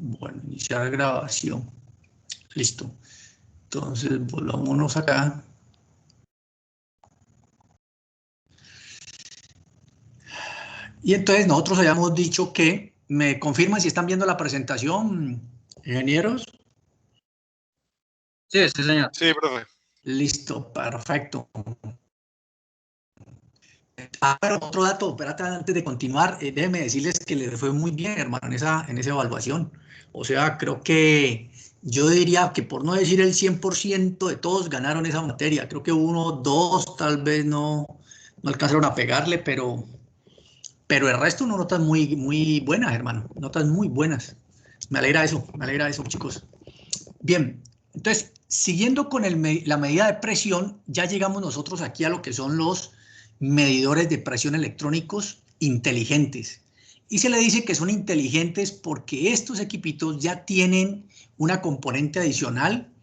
Bueno, iniciar grabación. Listo. Entonces, volvámonos acá. Y entonces nosotros habíamos dicho que, ¿me confirman si están viendo la presentación, ingenieros? Sí, sí, señor. Sí, profe. Listo, perfecto. Pero otro dato, espérate, antes de continuar, déjenme decirles que les fue muy bien, hermano, en esa evaluación. O sea, creo que yo diría que por no decir el 100% de todos ganaron esa materia. Creo que uno, dos, tal vez no alcanzaron a pegarle, pero el resto no notas muy buenas, hermano. Notas muy buenas. Me alegra eso, chicos. Bien, entonces, siguiendo con la medida de presión, ya llegamos nosotros aquí a lo que son los medidores de presión electrónicos inteligentes. Y se le dice que son inteligentes porque estos equipitos ya tienen una componente adicional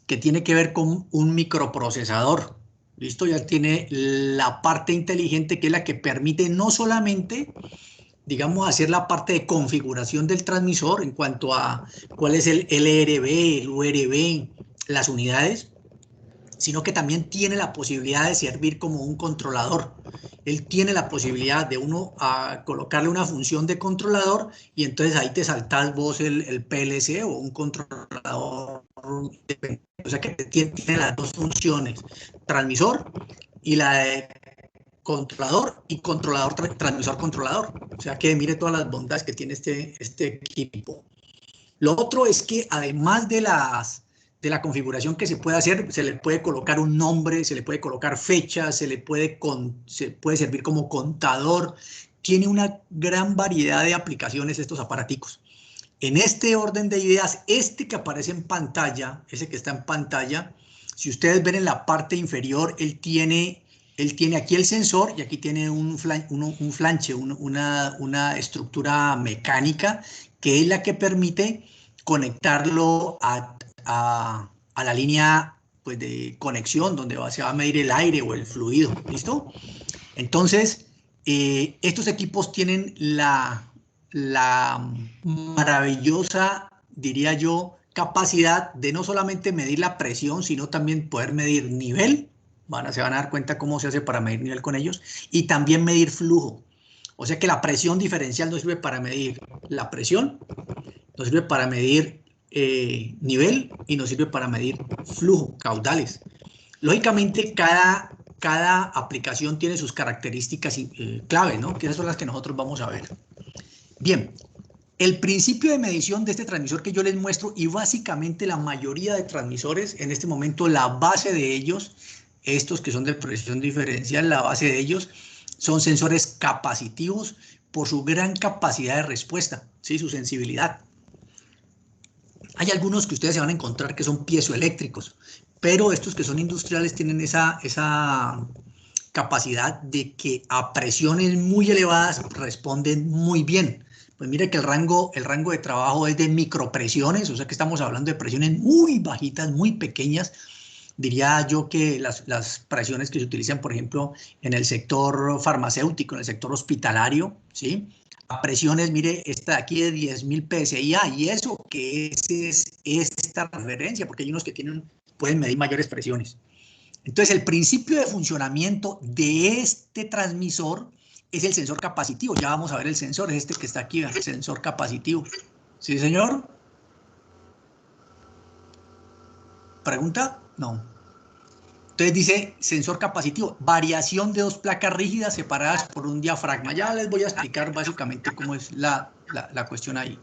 que tiene que ver con un microprocesador. ¿Listo? Ya tiene la parte inteligente que es la que permite no solamente, digamos, hacer la parte de configuración del transmisor en cuanto a cuál es el LRB, el URB, las unidades, sino que también tiene la posibilidad de servir como un controlador. Él tiene la posibilidad de uno a colocarle una función de controlador y entonces ahí te saltas vos el PLC o un controlador. O sea que tiene las dos funciones, transmisor y la de controlador y controlador, transmisor, controlador. O sea que mire todas las bondades que tiene este equipo. Lo otro es que además de la configuración que se puede hacer, se le puede colocar un nombre, se le puede colocar fecha, se puede servir como contador. Tiene una gran variedad de aplicaciones estos aparaticos. En este orden de ideas, este que aparece en pantalla, ese que está en pantalla, si ustedes ven en la parte inferior, él tiene aquí el sensor y aquí tiene un flanche, una estructura mecánica que es la que permite conectarlo a la línea, pues, de conexión donde se va a medir el aire o el fluido. ¿Listo? Entonces, estos equipos tienen la maravillosa, diría yo, capacidad de no solamente medir la presión, sino también poder medir nivel. Se van a dar cuenta cómo se hace para medir nivel con ellos. Y también medir flujo. O sea que la presión diferencial no sirve para medir la presión, no sirve para medir nivel y no sirve para medir flujo, caudales. Lógicamente, cada aplicación tiene sus características claves, ¿no? Que esas son las que nosotros vamos a ver. Bien, el principio de medición de este transmisor que yo les muestro y básicamente la mayoría de transmisores, en este momento la base de ellos, estos que son de presión diferencial, la base de ellos son sensores capacitivos por su gran capacidad de respuesta, ¿sí? Su sensibilidad. Hay algunos que ustedes se van a encontrar que son piezoeléctricos, pero estos que son industriales tienen esa capacidad de que a presiones muy elevadas responden muy bien. Pues mire que el rango de trabajo es de micropresiones, o sea que estamos hablando de presiones muy bajitas, muy pequeñas. Diría yo que las presiones que se utilizan, por ejemplo, en el sector farmacéutico, en el sector hospitalario, ¿sí? A presiones, mire, esta de aquí de 10.000 PSI, y eso que es esta referencia, porque hay unos que pueden medir mayores presiones. Entonces, el principio de funcionamiento de este transmisor es el sensor capacitivo. Ya vamos a ver el sensor, es este que está aquí, el sensor capacitivo. ¿Sí, señor? ¿Pregunta? No. Entonces dice sensor capacitivo, variación de dos placas rígidas separadas por un diafragma. Ya les voy a explicar básicamente cómo es la cuestión ahí.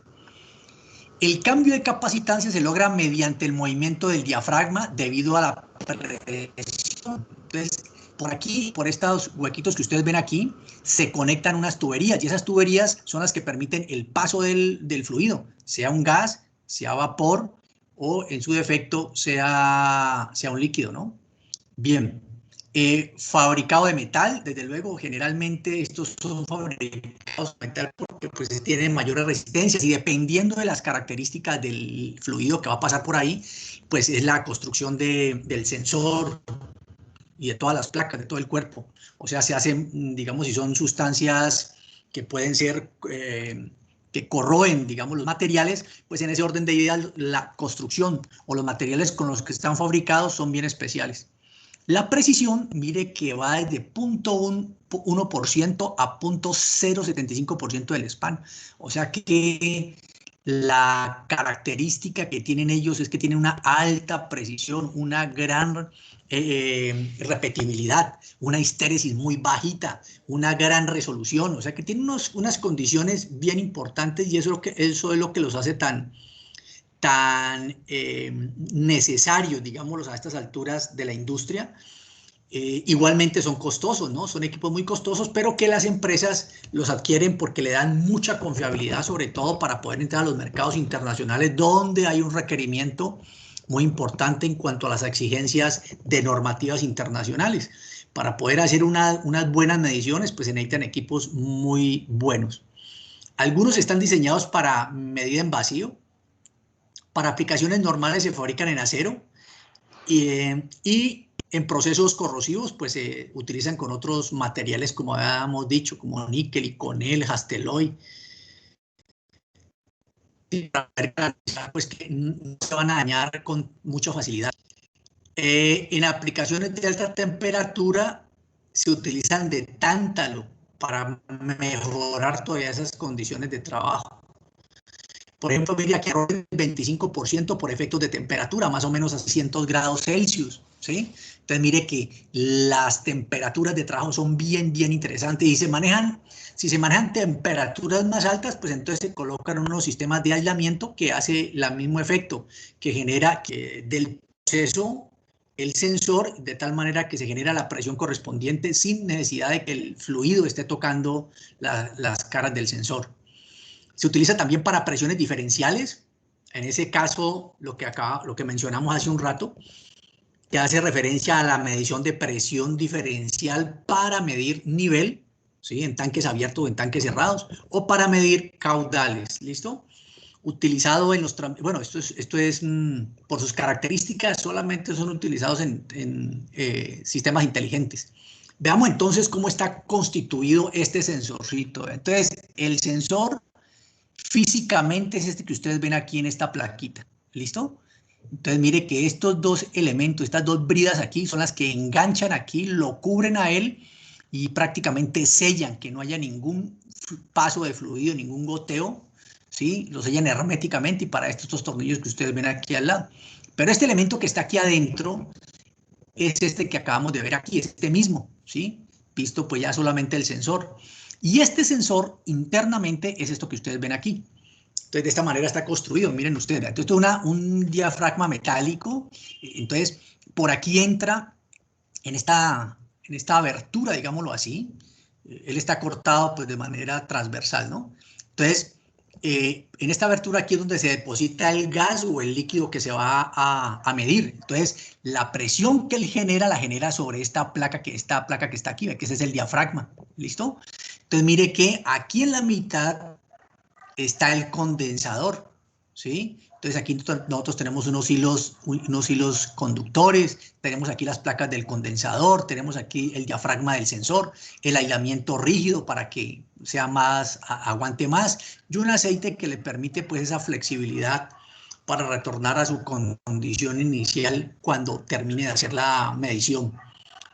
El cambio de capacitancia se logra mediante el movimiento del diafragma debido a la presión. Entonces, por aquí, por estos huequitos que ustedes ven aquí, se conectan unas tuberías y esas tuberías son las que permiten el paso del fluido, sea un gas, sea vapor o en su defecto sea un líquido, ¿no? Bien, fabricado de metal, desde luego, generalmente estos son fabricados de metal porque pues tienen mayores resistencias y dependiendo de las características del fluido que va a pasar por ahí, pues es la construcción del sensor y de todas las placas, de todo el cuerpo. O sea, se hacen, digamos, si son sustancias que pueden ser que corroen, digamos, los materiales, pues en ese orden de ideas la construcción o los materiales con los que están fabricados son bien especiales. La precisión, mire que va desde 0.1% a 0.075% del span. O sea que la característica que tienen ellos es que tienen una alta precisión, una gran repetibilidad, una histéresis muy bajita, una gran resolución. O sea que tienen unas condiciones bien importantes y eso es lo que los hace tan necesarios, digámoslo, a estas alturas de la industria. Igualmente son costosos, ¿no? Son equipos muy costosos, pero que las empresas los adquieren porque le dan mucha confiabilidad, sobre todo para poder entrar a los mercados internacionales, donde hay un requerimiento muy importante en cuanto a las exigencias de normativas internacionales. Para poder hacer unas buenas mediciones, pues se necesitan equipos muy buenos. Algunos están diseñados para medida en vacío, para aplicaciones normales se fabrican en acero y en procesos corrosivos pues se utilizan con otros materiales como habíamos dicho, como níquel, iconel, hasteloy, pues que no se van a dañar con mucha facilidad. En aplicaciones de alta temperatura se utilizan de tántalo para mejorar todavía esas condiciones de trabajo. Por ejemplo, mire aquí el 25% por efectos de temperatura, más o menos a 600 grados Celsius, ¿sí? Entonces mire que las temperaturas de trabajo son bien interesantes y si se manejan temperaturas más altas, pues entonces se colocan unos sistemas de aislamiento que hace el mismo efecto, que genera que del proceso el sensor de tal manera que se genera la presión correspondiente sin necesidad de que el fluido esté tocando las caras del sensor. Se utiliza también para presiones diferenciales. En ese caso, lo que mencionamos hace un rato, que hace referencia a la medición de presión diferencial para medir nivel, ¿sí? En tanques abiertos o en tanques cerrados, o para medir caudales, ¿listo? Utilizado en los... Bueno, esto es por sus características, solamente son utilizados en sistemas inteligentes. Veamos entonces cómo está constituido este sensorcito. Entonces, el sensor físicamente es este que ustedes ven aquí en esta plaquita, ¿listo? Entonces mire que estos dos elementos, estas dos bridas aquí son las que enganchan aquí, lo cubren a él y prácticamente sellan que no haya ningún paso de fluido, ningún goteo, ¿sí? Lo sellan herméticamente y para esto estos tornillos que ustedes ven aquí al lado. Pero este elemento que está aquí adentro es este que acabamos de ver aquí, este mismo, ¿sí? Visto pues ya solamente el sensor. Y este sensor internamente es esto que ustedes ven aquí. Entonces, de esta manera está construido, miren ustedes. Entonces, esto es un diafragma metálico. Entonces, por aquí entra en esta abertura, digámoslo así. Él está cortado pues, de manera transversal, ¿no? Entonces, en esta abertura aquí es donde se deposita el gas o el líquido que se va a medir. Entonces, la presión que él genera, la genera sobre esta placa que está aquí, que ese es el diafragma, ¿listo? Entonces, mire que aquí en la mitad está el condensador, ¿sí? Entonces aquí nosotros tenemos unos hilos conductores, tenemos aquí las placas del condensador, tenemos aquí el diafragma del sensor, el aislamiento rígido para que sea aguante más, y un aceite que le permite pues esa flexibilidad para retornar a su condición inicial cuando termine de hacer la medición.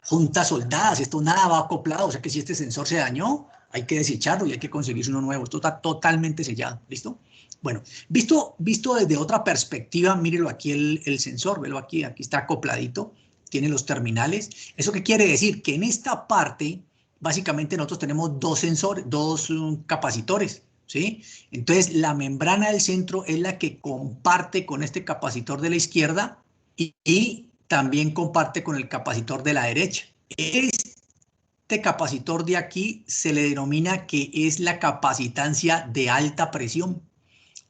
Juntas soldadas, esto nada va acoplado, o sea que si este sensor se dañó, hay que desecharlo y hay que conseguirse uno nuevo. Esto está totalmente sellado, ¿listo? Bueno, visto desde otra perspectiva, mírelo aquí el sensor, velo aquí está acopladito, tiene los terminales. ¿Eso qué quiere decir? Que en esta parte, básicamente nosotros tenemos dos capacitores, ¿sí? Entonces, la membrana del centro es la que comparte con este capacitor de la izquierda y también comparte con el capacitor de la derecha. Este capacitor de aquí se le denomina que es la capacitancia de alta presión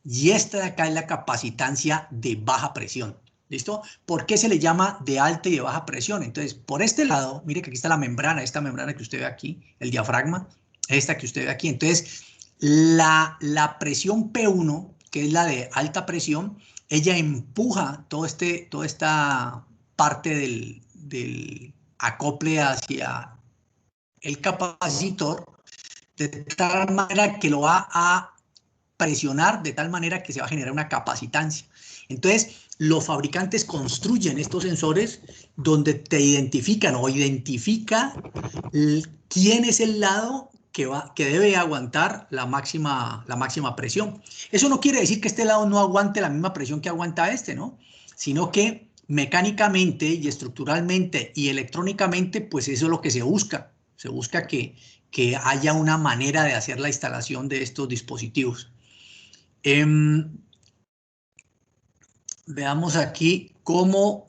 y esta de acá es la capacitancia de baja presión. ¿Listo? ¿Por qué se le llama de alta y de baja presión? Entonces, por este lado, mire que aquí está la membrana, esta membrana que usted ve aquí, el diafragma, esta que usted ve aquí. Entonces, la presión P1, que es la de alta presión, ella empuja toda esta parte del acople hacia el capacitor de tal manera que lo va a presionar de tal manera que se va a generar una capacitancia. Entonces, los fabricantes construyen estos sensores donde te identifican o identifica quién es el lado que debe aguantar la máxima presión. Eso no quiere decir que este lado no aguante la misma presión que aguanta este, ¿no? Sino que mecánicamente y estructuralmente y electrónicamente, pues eso es lo que se busca. Se busca que haya una manera de hacer la instalación de estos dispositivos. Veamos aquí cómo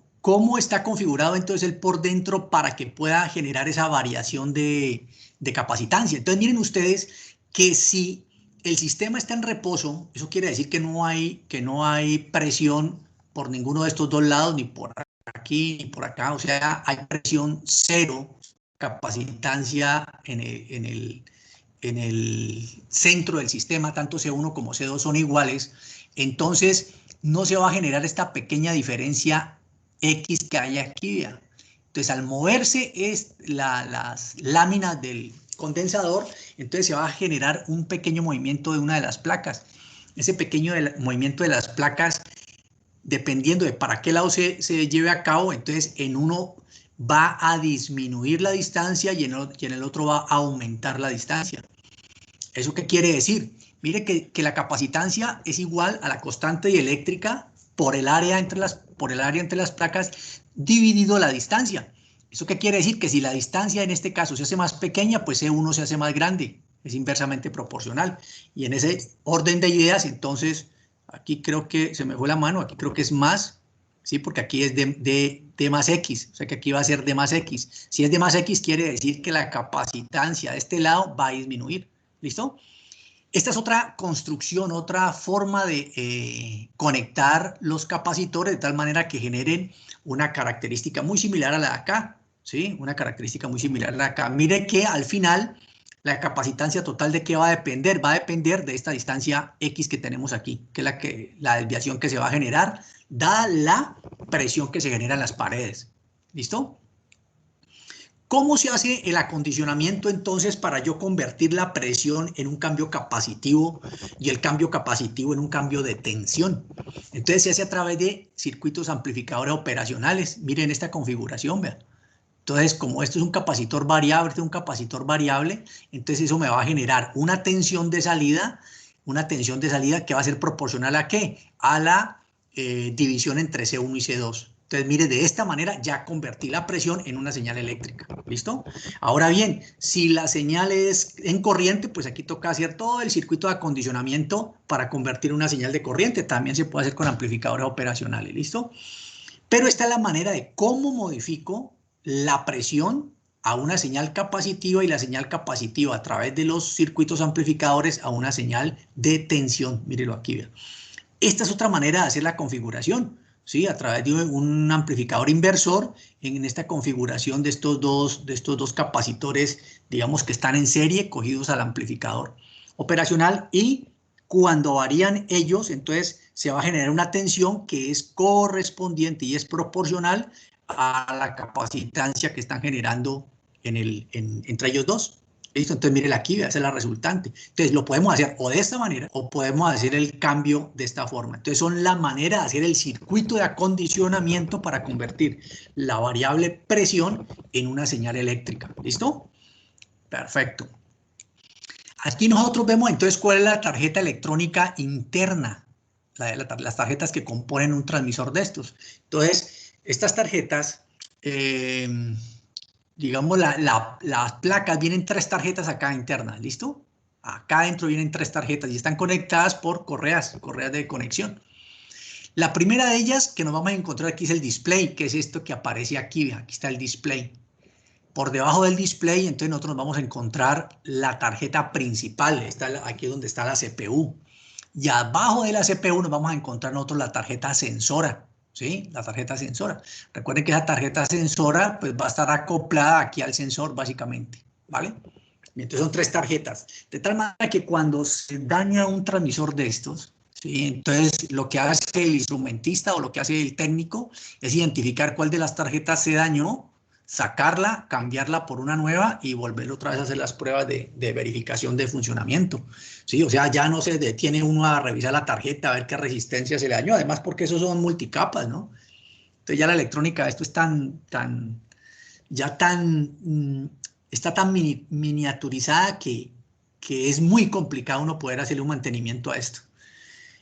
está configurado entonces el por dentro para que pueda generar esa variación de capacitancia. Entonces miren ustedes que si el sistema está en reposo, eso quiere decir que no hay presión por ninguno de estos dos lados, ni por aquí ni por acá, o sea, hay presión cero, capacitancia en el centro del sistema, tanto C1 como C2 son iguales, entonces no se va a generar esta pequeña diferencia X que hay aquí. ¿Ya? Entonces, al moverse las láminas del condensador, entonces se va a generar un pequeño movimiento de una de las placas. Ese pequeño movimiento de las placas, dependiendo de para qué lado se lleve a cabo, entonces en uno va a disminuir la distancia y en el otro va a aumentar la distancia. ¿Eso qué quiere decir? Mire que la capacitancia es igual a la constante dieléctrica por el área entre las placas dividido la distancia. ¿Eso qué quiere decir? Que si la distancia en este caso se hace más pequeña, pues C1 se hace más grande. Es inversamente proporcional. Y en ese orden de ideas, entonces, aquí creo que se me fue la mano, aquí creo que es más, ¿sí? Porque aquí es D más X, o sea que aquí va a ser D más X. Si es D más X, quiere decir que la capacitancia de este lado va a disminuir. ¿Listo? Esta es otra construcción, otra forma de conectar los capacitores de tal manera que generen una característica muy similar a la de acá, ¿sí? Una característica muy similar a la de acá. Mire que al final la capacitancia total de qué va a depender, va a depender de esta distancia X que tenemos aquí, que es la desviación que se va a generar, dada la presión que se genera en las paredes. ¿Listo? ¿Cómo se hace el acondicionamiento entonces para yo convertir la presión en un cambio capacitivo y el cambio capacitivo en un cambio de tensión? Entonces se hace a través de circuitos amplificadores operacionales. Miren esta configuración, vean. Entonces, como esto es un capacitor variable, entonces eso me va a generar una tensión de salida que va a ser proporcional ¿a qué? A la división entre C1 y C2. Entonces, mire, de esta manera ya convertí la presión en una señal eléctrica. ¿Listo? Ahora bien, si la señal es en corriente, pues aquí toca hacer todo el circuito de acondicionamiento para convertir una señal de corriente. También se puede hacer con amplificadores operacionales. ¿Listo? Pero esta es la manera de cómo modifico la presión a una señal capacitiva y la señal capacitiva a través de los circuitos amplificadores a una señal de tensión. Mírelo aquí. Vean. Esta es otra manera de hacer la configuración, ¿sí? A través de un amplificador inversor en esta configuración de estos dos capacitores, digamos que están en serie, cogidos al amplificador operacional y cuando varían ellos, entonces se va a generar una tensión que es correspondiente y es proporcional a la capacitancia que están generando entre ellos dos. ¿Listo? Entonces, mire aquí, esa es la resultante. Entonces, lo podemos hacer o de esta manera o podemos hacer el cambio de esta forma. Entonces, son la manera de hacer el circuito de acondicionamiento para convertir la variable presión en una señal eléctrica. ¿Listo? Perfecto. Aquí nosotros vemos entonces cuál es la tarjeta electrónica interna, las tarjetas que componen un transmisor de estos. Entonces, estas tarjetas, digamos, las placas, vienen 3 tarjetas acá internas, ¿listo? Acá adentro vienen 3 tarjetas y están conectadas por correas de conexión. La primera de ellas que nos vamos a encontrar aquí es el display, que es esto que aparece aquí, aquí está el display. Por debajo del display, entonces nosotros nos vamos a encontrar la tarjeta principal, aquí es donde está la CPU. Y abajo de la CPU nos vamos a encontrar nosotros la tarjeta sensora, ¿sí? La tarjeta sensora. Recuerden que esa tarjeta sensora pues va a estar acoplada aquí al sensor básicamente, ¿vale? Y entonces son 3 tarjetas. De tal manera que cuando se daña un transmisor de estos, ¿sí? Entonces lo que hace el instrumentista o lo que hace el técnico es identificar cuál de las tarjetas se dañó, sacarla, cambiarla por una nueva y volver otra vez a hacer las pruebas de verificación de funcionamiento. Sí, o sea, ya no se detiene uno a revisar la tarjeta, a ver qué resistencia se le dañó, además porque esos son multicapas, ¿no? Entonces ya la electrónica, esto es está tan miniaturizada que es muy complicado uno poder hacerle un mantenimiento a esto.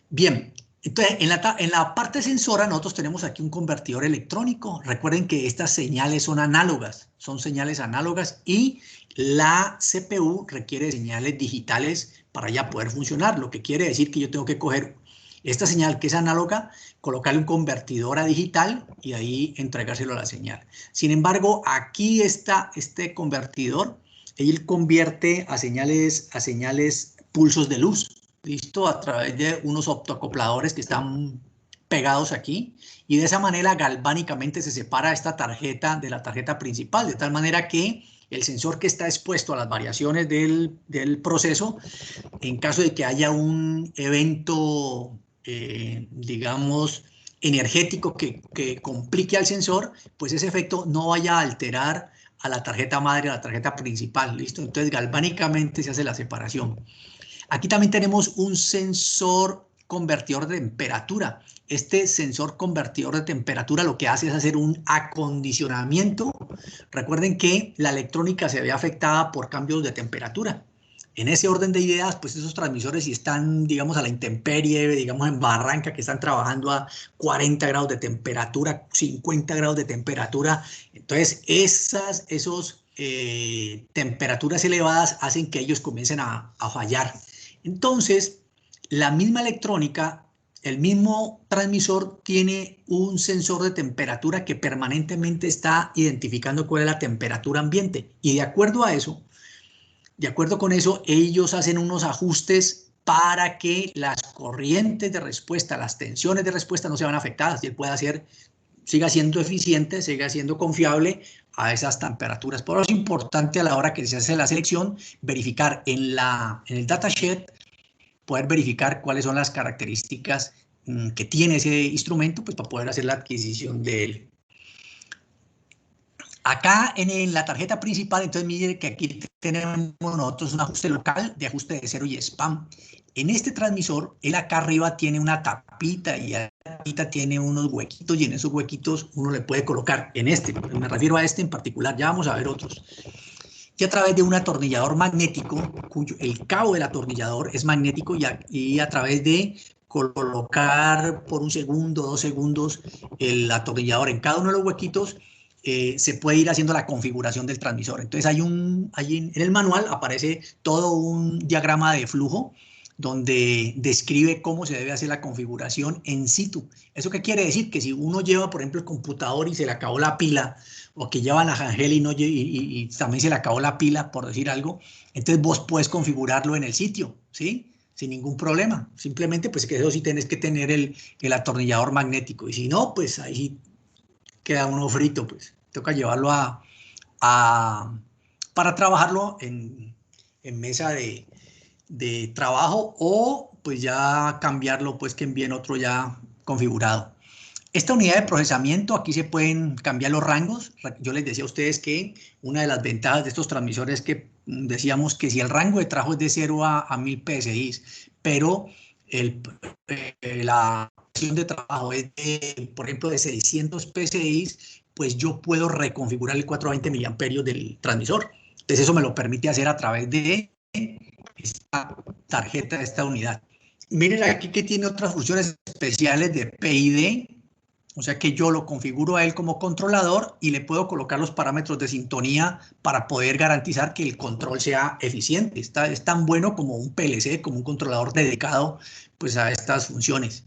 Bien, entonces en la parte sensora nosotros tenemos aquí un convertidor electrónico. Recuerden que estas señales son análogas, son señales análogas y la CPU requiere señales digitales para ya poder funcionar, lo que quiere decir que yo tengo que coger esta señal que es análoga, colocarle un convertidor a digital y ahí entregárselo a la señal. Sin embargo, aquí está este convertidor, él convierte a señales pulsos de luz. ¿Listo? A través de unos optoacopladores que están pegados aquí y de esa manera galvánicamente se separa esta tarjeta de la tarjeta principal, de tal manera que el sensor que está expuesto a las variaciones del proceso, en caso de que haya un evento, digamos, energético que complique al sensor, pues ese efecto no vaya a alterar a la tarjeta madre, a la tarjeta principal, ¿listo? Entonces galvánicamente se hace la separación. Aquí también tenemos un sensor convertidor de temperatura. Este sensor convertidor de temperatura lo que hace es hacer un acondicionamiento. Recuerden que la electrónica se ve afectada por cambios de temperatura. En ese orden de ideas, pues esos transmisores si están, digamos, a la intemperie, digamos en Barranca, que están trabajando a 40 grados de temperatura, 50 grados de temperatura, entonces esos temperaturas elevadas hacen que ellos comiencen a fallar. Entonces, la misma electrónica, el mismo transmisor tiene un sensor de temperatura que permanentemente está identificando cuál es la temperatura ambiente. Y de acuerdo a eso, de acuerdo con eso, ellos hacen unos ajustes para que las corrientes de respuesta, las tensiones de respuesta no se van afectadas y él pueda siga siendo eficiente, siga siendo confiable a esas temperaturas. Por eso es importante a la hora que se hace la selección verificar en el datasheet, poder verificar cuáles son las características que tiene ese instrumento, pues para poder hacer la adquisición de él. Acá en la tarjeta principal, entonces mire que aquí tenemos nosotros un ajuste local de ajuste de cero y spam. En este transmisor, él acá arriba tiene una tapita y la tapita tiene unos huequitos y en esos huequitos uno le puede colocar, me refiero a este en particular, ya vamos a ver otros. Y a través de un atornillador magnético, cuyo el cabo del atornillador es magnético y a través de colocar por 1 segundo, 2 segundos el atornillador en cada uno de los huequitos, se puede ir haciendo la configuración del transmisor. Entonces en el manual aparece todo un diagrama de flujo donde describe cómo se debe hacer la configuración en situ. ¿Eso qué quiere decir? Que si uno lleva, por ejemplo, el computador y se le acabó la pila, o que lleva la Angel y también se le acabó la pila, por decir algo, entonces vos puedes configurarlo en el sitio, ¿sí? Sin ningún problema. Simplemente, pues que eso sí tenés que tener el atornillador magnético. Y si no, pues ahí queda uno frito, pues toca llevarlo para trabajarlo en mesa de trabajo o pues ya cambiarlo, pues que envíen otro ya configurado. Esta unidad de procesamiento, aquí se pueden cambiar los rangos. Yo les decía a ustedes que una de las ventajas de estos transmisores es que decíamos que si el rango de trabajo es de 0 a 1000 PSI, pero la acción de trabajo es de, por ejemplo, de 600 PSI, pues yo puedo reconfigurar el 420 mA del transmisor. Entonces eso me lo permite hacer a través de esta tarjeta, de esta unidad. Miren aquí que tiene otras funciones especiales de PID. O sea que yo lo configuro a él como controlador y le puedo colocar los parámetros de sintonía para poder garantizar que el control sea eficiente. Es tan bueno como un PLC, como un controlador dedicado pues, a estas funciones.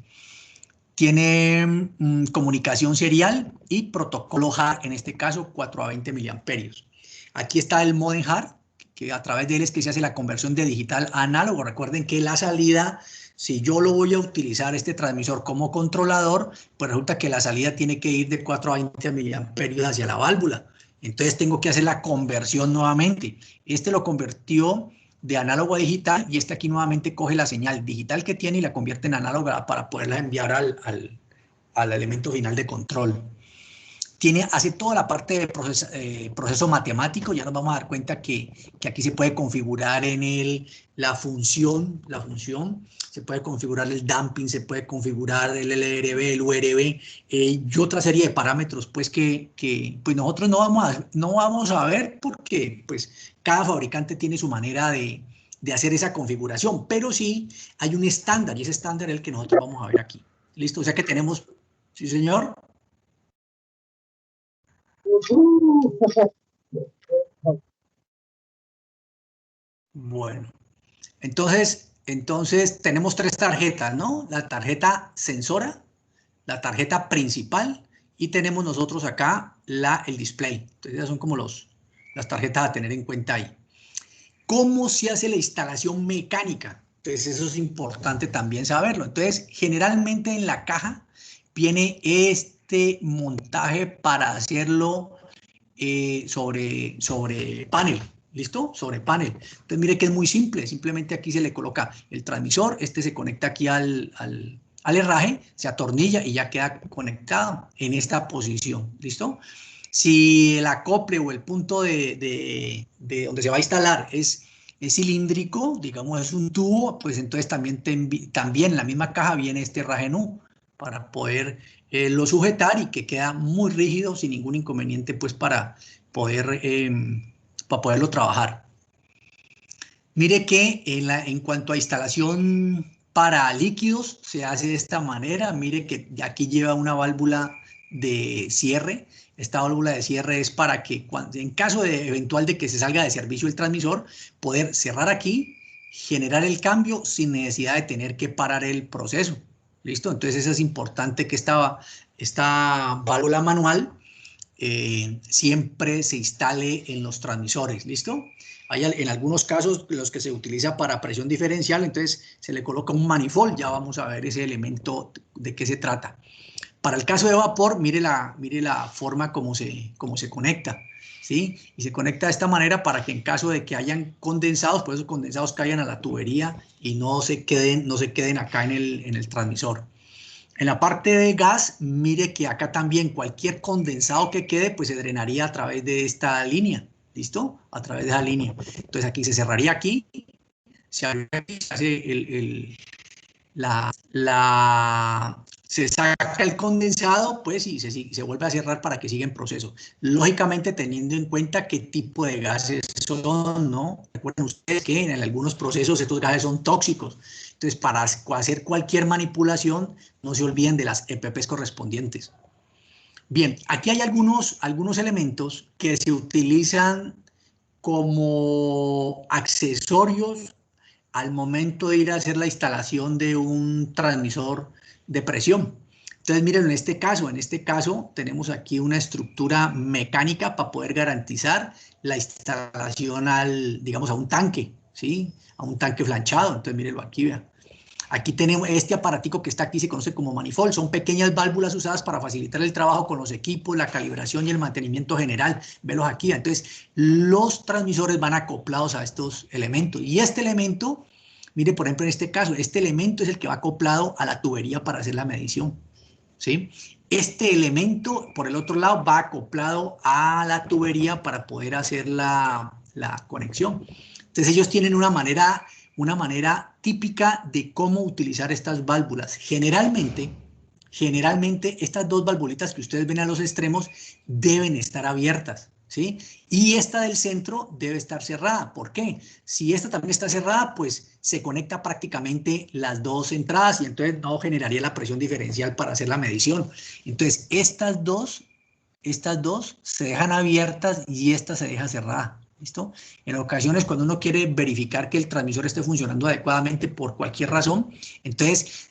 Tiene comunicación serial y protocolo HART, en este caso 4 a 20 miliamperios. Aquí está el modem HART, que a través de él es que se hace la conversión de digital a análogo. Recuerden que la salida, si yo lo voy a utilizar este transmisor como controlador, pues resulta que la salida tiene que ir de 4 a 20 miliamperios hacia la válvula. Entonces tengo que hacer la conversión nuevamente. Este lo convirtió de análogo a digital y este aquí nuevamente coge la señal digital que tiene y la convierte en análoga para poderla enviar al elemento final de control. hace toda la parte de proceso matemático. Ya nos vamos a dar cuenta que aquí se puede configurar en la función, se puede configurar el damping, se puede configurar el LRB, el URB, y otra serie de parámetros pues que pues nosotros no vamos a ver, porque pues cada fabricante tiene su manera de hacer esa configuración, pero sí hay un estándar, y ese estándar es el que nosotros vamos a ver aquí. ¿Listo? O sea que tenemos, sí señor. Bueno, entonces tenemos tres tarjetas, ¿no? La tarjeta sensora, la tarjeta principal, y tenemos nosotros acá el display. Entonces esas son como las tarjetas a tener en cuenta ahí. ¿Cómo se hace la instalación mecánica? Entonces eso es importante también saberlo. Entonces generalmente en la caja viene este montaje para hacerlo sobre panel. ¿Listo? Sobre panel. Entonces mire que es muy simple. Simplemente aquí se le coloca el transmisor. Este se conecta aquí al herraje, se atornilla y ya queda conectado en esta posición. ¿Listo? Si el acople o el punto de donde se va a instalar es cilíndrico, digamos es un tubo, pues entonces también en la misma caja viene este herraje nu para poder lo sujetar, y que queda muy rígido sin ningún inconveniente pues para poderlo trabajar. Mire que en cuanto a instalación para líquidos se hace de esta manera. Mire que aquí lleva una válvula de cierre. Esta válvula de cierre es para que en caso eventual de que se salga de servicio el transmisor, poder cerrar aquí, generar el cambio sin necesidad de tener que parar el proceso. ¿Listo? Entonces eso es importante, que esta válvula manual siempre se instale en los transmisores. ¿Listo? Hay en algunos casos los que se utiliza para presión diferencial, entonces se le coloca un manifold. Ya vamos a ver ese elemento de qué se trata. Para el caso de vapor, mire la forma como se conecta, ¿sí? Y se conecta de esta manera para que en caso de que hayan condensados, pues esos condensados caigan a la tubería y no se queden acá en el transmisor. En la parte de gas, mire que acá también cualquier condensado que quede, pues se drenaría a través de esta línea. ¿Listo? A través de esa línea. Entonces aquí se cerraría aquí, se abriría aquí, se hace se saca el condensado, pues, y se vuelve a cerrar para que siga en proceso. Lógicamente teniendo en cuenta qué tipo de gases son, ¿no? Recuerden ustedes que en algunos procesos estos gases son tóxicos. Entonces, para hacer cualquier manipulación, no se olviden de las EPPs correspondientes. Bien, aquí hay algunos elementos que se utilizan como accesorios al momento de ir a hacer la instalación de un transmisor de presión. Entonces, miren, en este caso tenemos aquí una estructura mecánica para poder garantizar la instalación digamos, a un tanque, ¿sí? A un tanque flanchado. Entonces, mírenlo aquí, vean. Aquí tenemos este aparatico que está aquí, se conoce como manifold. Son pequeñas válvulas usadas para facilitar el trabajo con los equipos, la calibración y el mantenimiento general. Velos aquí. Entonces, los transmisores van acoplados a estos elementos. Y este elemento, mire, por ejemplo, en este caso, este elemento es el que va acoplado a la tubería para hacer la medición, ¿sí? Este elemento, por el otro lado, va acoplado a la tubería para poder hacer la conexión. Entonces, ellos tienen una manera típica de cómo utilizar estas válvulas. Generalmente estas dos valvulitas que ustedes ven a los extremos deben estar abiertas, ¿sí? Y esta del centro debe estar cerrada. ¿Por qué? Si esta también está cerrada, pues se conecta prácticamente las dos entradas y entonces no generaría la presión diferencial para hacer la medición. Entonces, estas dos se dejan abiertas y esta se deja cerrada. ¿Listo? En ocasiones, cuando uno quiere verificar que el transmisor esté funcionando adecuadamente por cualquier razón, entonces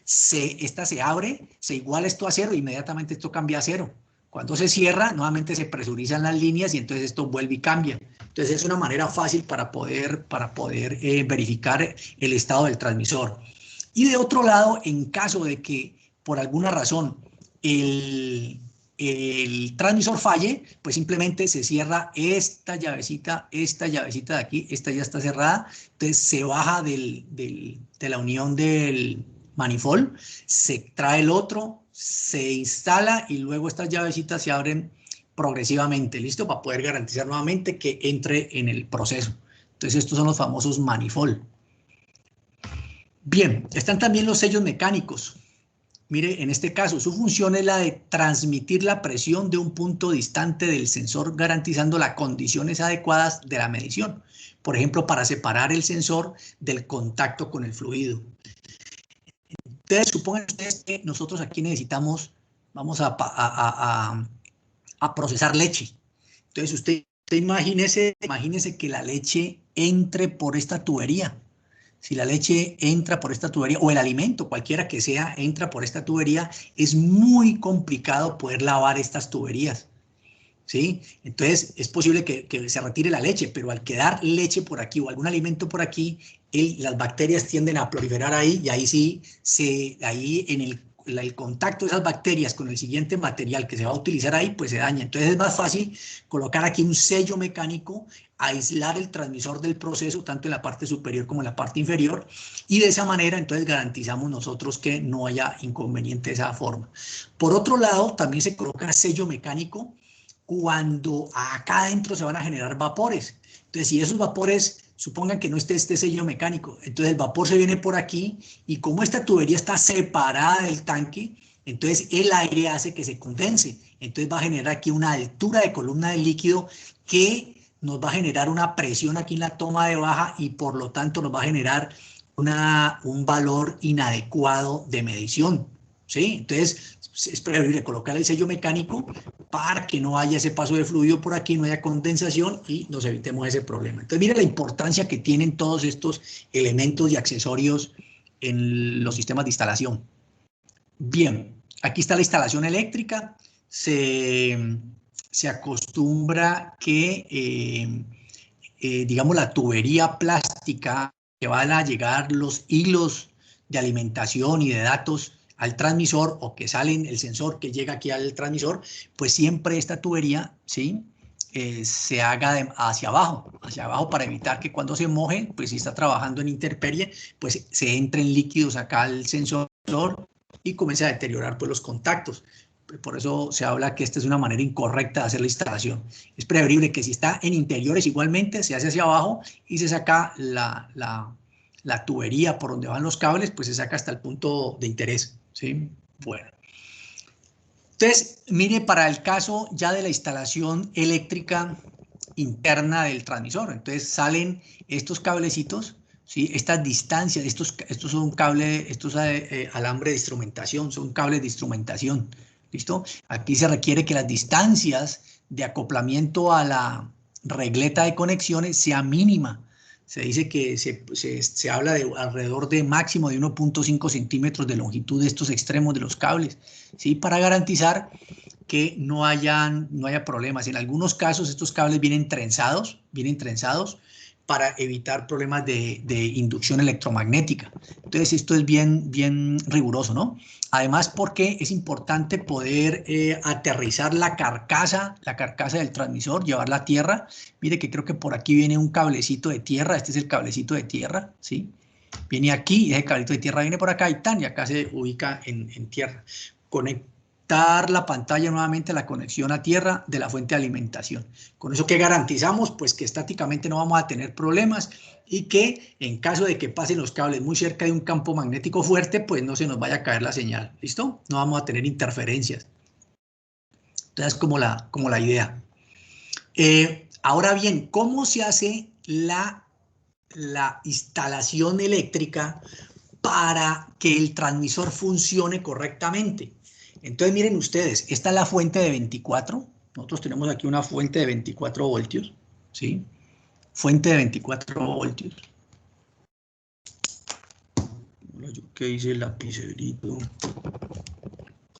esta se abre, se iguala esto a cero, inmediatamente esto cambia a cero. Cuando se cierra, nuevamente se presurizan las líneas y entonces esto vuelve y cambia. Entonces es una manera fácil para poder verificar el estado del transmisor. Y de otro lado, en caso de que por alguna razón el transmisor falle, pues simplemente se cierra esta llavecita de aquí, esta ya está cerrada, entonces se baja de la unión del manifold, se trae el otro, se instala y luego estas llavecitas se abren progresivamente, ¿listo? Para poder garantizar nuevamente que entre en el proceso. Entonces, estos son los famosos manifold. Bien, están también los sellos mecánicos. Mire, en este caso, su función es la de transmitir la presión de un punto distante del sensor, garantizando las condiciones adecuadas de la medición. Por ejemplo, para separar el sensor del contacto con el fluido. Entonces, supongan ustedes que nosotros aquí necesitamos, vamos a procesar leche. Entonces, usted imagínese que la leche entre por esta tubería. Si la leche entra por esta tubería, o el alimento, cualquiera que sea, entra por esta tubería, es muy complicado poder lavar estas tuberías, ¿sí? Entonces, es posible que se retire la leche, pero al quedar leche por aquí o algún alimento por aquí, las bacterias tienden a proliferar ahí, y ahí sí, ahí en el contacto de esas bacterias con el siguiente material que se va a utilizar ahí, pues se daña. Entonces es más fácil colocar aquí un sello mecánico, aislar el transmisor del proceso, tanto en la parte superior como en la parte inferior, y de esa manera entonces garantizamos nosotros que no haya inconveniente de esa forma. Por otro lado, también se coloca sello mecánico cuando acá adentro se van a generar vapores. Entonces, si esos vapores, supongan que no esté este sello mecánico, entonces el vapor se viene por aquí, y como esta tubería está separada del tanque, entonces el aire hace que se condense. Entonces va a generar aquí una altura de columna del líquido que nos va a generar una presión aquí en la toma de baja, y por lo tanto nos va a generar un valor inadecuado de medición, ¿sí? Entonces es preferible colocar el sello mecánico para que no haya ese paso de fluido por aquí, no haya condensación y nos evitemos ese problema. Entonces, mire la importancia que tienen todos estos elementos y accesorios en los sistemas de instalación. Bien, aquí está la instalación eléctrica. Se acostumbra que, digamos, la tubería plástica que van a llegar los hilos de alimentación y de datos al transmisor, o que salen el sensor que llega aquí al transmisor, pues siempre esta tubería, ¿sí? Se haga hacia abajo para evitar que cuando se moje, pues si está trabajando en intemperie, pues se entren líquidos acá al sensor y comience a deteriorar pues los contactos. Por eso se habla que esta es una manera incorrecta de hacer la instalación. Es preferible que si está en interiores igualmente se hace hacia abajo y se saca la tubería por donde van los cables, pues se saca hasta el punto de interés, ¿sí? Bueno. Entonces, mire, para el caso ya de la instalación eléctrica interna del transmisor, entonces salen estos cablecitos, ¿sí? Estas distancias, estos son cables, estos alambre de instrumentación, son cables de instrumentación, ¿listo? Aquí se requiere que las distancias de acoplamiento a la regleta de conexiones sea mínima. Se dice que se habla de alrededor de máximo de 1.5 centímetros de longitud de estos extremos de los cables, ¿sí? Para garantizar que no haya problemas. En algunos casos estos cables vienen trenzados para evitar problemas de inducción electromagnética. Entonces esto es bien riguroso, ¿no? Además, porque es importante poder aterrizar la carcasa del transmisor, llevarla a tierra. Mire que creo que por aquí viene un cablecito de tierra, este es el cablecito de tierra, ¿sí? Viene aquí y ese cablecito de tierra viene por acá y acá se ubica en tierra. Conectar la pantalla nuevamente a la conexión a tierra de la fuente de alimentación. Con eso, ¿qué garantizamos? Pues que estáticamente no vamos a tener problemas y que en caso de que pasen los cables muy cerca de un campo magnético fuerte, pues no se nos vaya a caer la señal, ¿listo? No vamos a tener interferencias. Entonces, como la idea. Ahora bien, ¿cómo se hace la instalación eléctrica para que el transmisor funcione correctamente? Entonces, miren ustedes, esta es la fuente de 24. Nosotros tenemos aquí una fuente de 24 voltios, ¿sí? Fuente de 24 voltios. Yo que hice el lapicerito.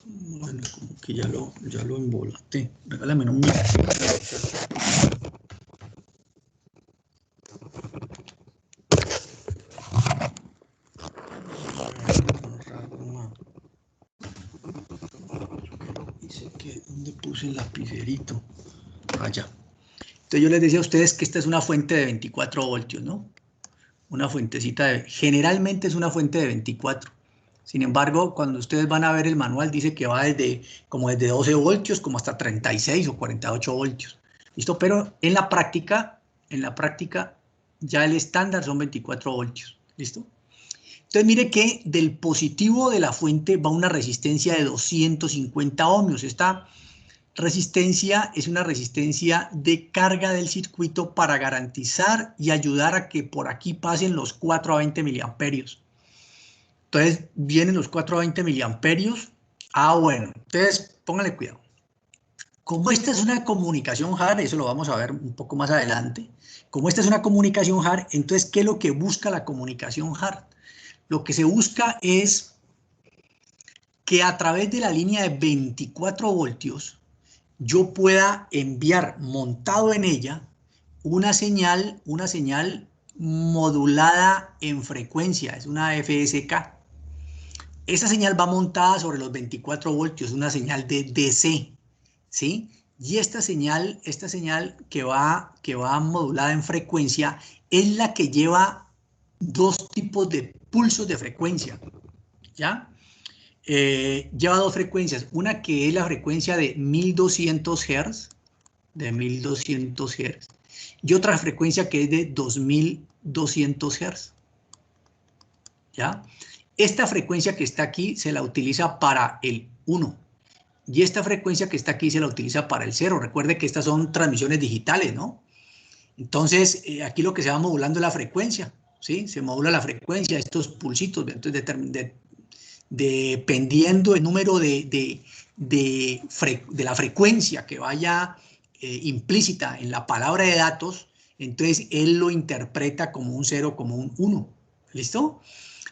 Bueno, como que ya lo embolaté. Regálame un minuto. ¿Dónde puse el lapicerito? Allá. Entonces yo les decía a ustedes que esta es una fuente de 24 voltios, ¿no? Una fuentecita generalmente es una fuente de 24. Sin embargo, cuando ustedes van a ver el manual, dice que va desde 12 voltios como hasta 36 o 48 voltios. ¿Listo? Pero en la práctica, ya el estándar son 24 voltios. ¿Listo? Entonces mire que del positivo de la fuente va una resistencia de 250 ohmios. Esta resistencia es una resistencia de carga del circuito para garantizar y ayudar a que por aquí pasen los 4 a 20 miliamperios. Entonces vienen los 4 a 20 miliamperios. Bueno, entonces pónganle cuidado. Como esta es una comunicación HAR, eso lo vamos a ver un poco más adelante. Como esta es una comunicación HAR, entonces, ¿qué es lo que busca la comunicación HAR? Lo que se busca es que a través de la línea de 24 voltios yo pueda enviar montado en ella una señal modulada en frecuencia, es una FSK. Esa señal va montada sobre los 24 voltios, una señal de DC, ¿sí? Y esta señal que va modulada en frecuencia es la que lleva dos tipos de pulsos de frecuencia, ¿ya? Lleva dos frecuencias, una que es la frecuencia de 1200 Hz, y otra frecuencia que es de 2200 Hz, ¿ya? Esta frecuencia que está aquí se la utiliza para el 1 y esta frecuencia que está aquí se la utiliza para el 0. Recuerde que estas son transmisiones digitales, ¿no? Entonces, aquí lo que se va modulando es la frecuencia, ¿sí? Se modula la frecuencia, estos pulsitos, entonces dependiendo del número de la frecuencia que vaya implícita en la palabra de datos, entonces él lo interpreta como un 0, como un 1. ¿Listo?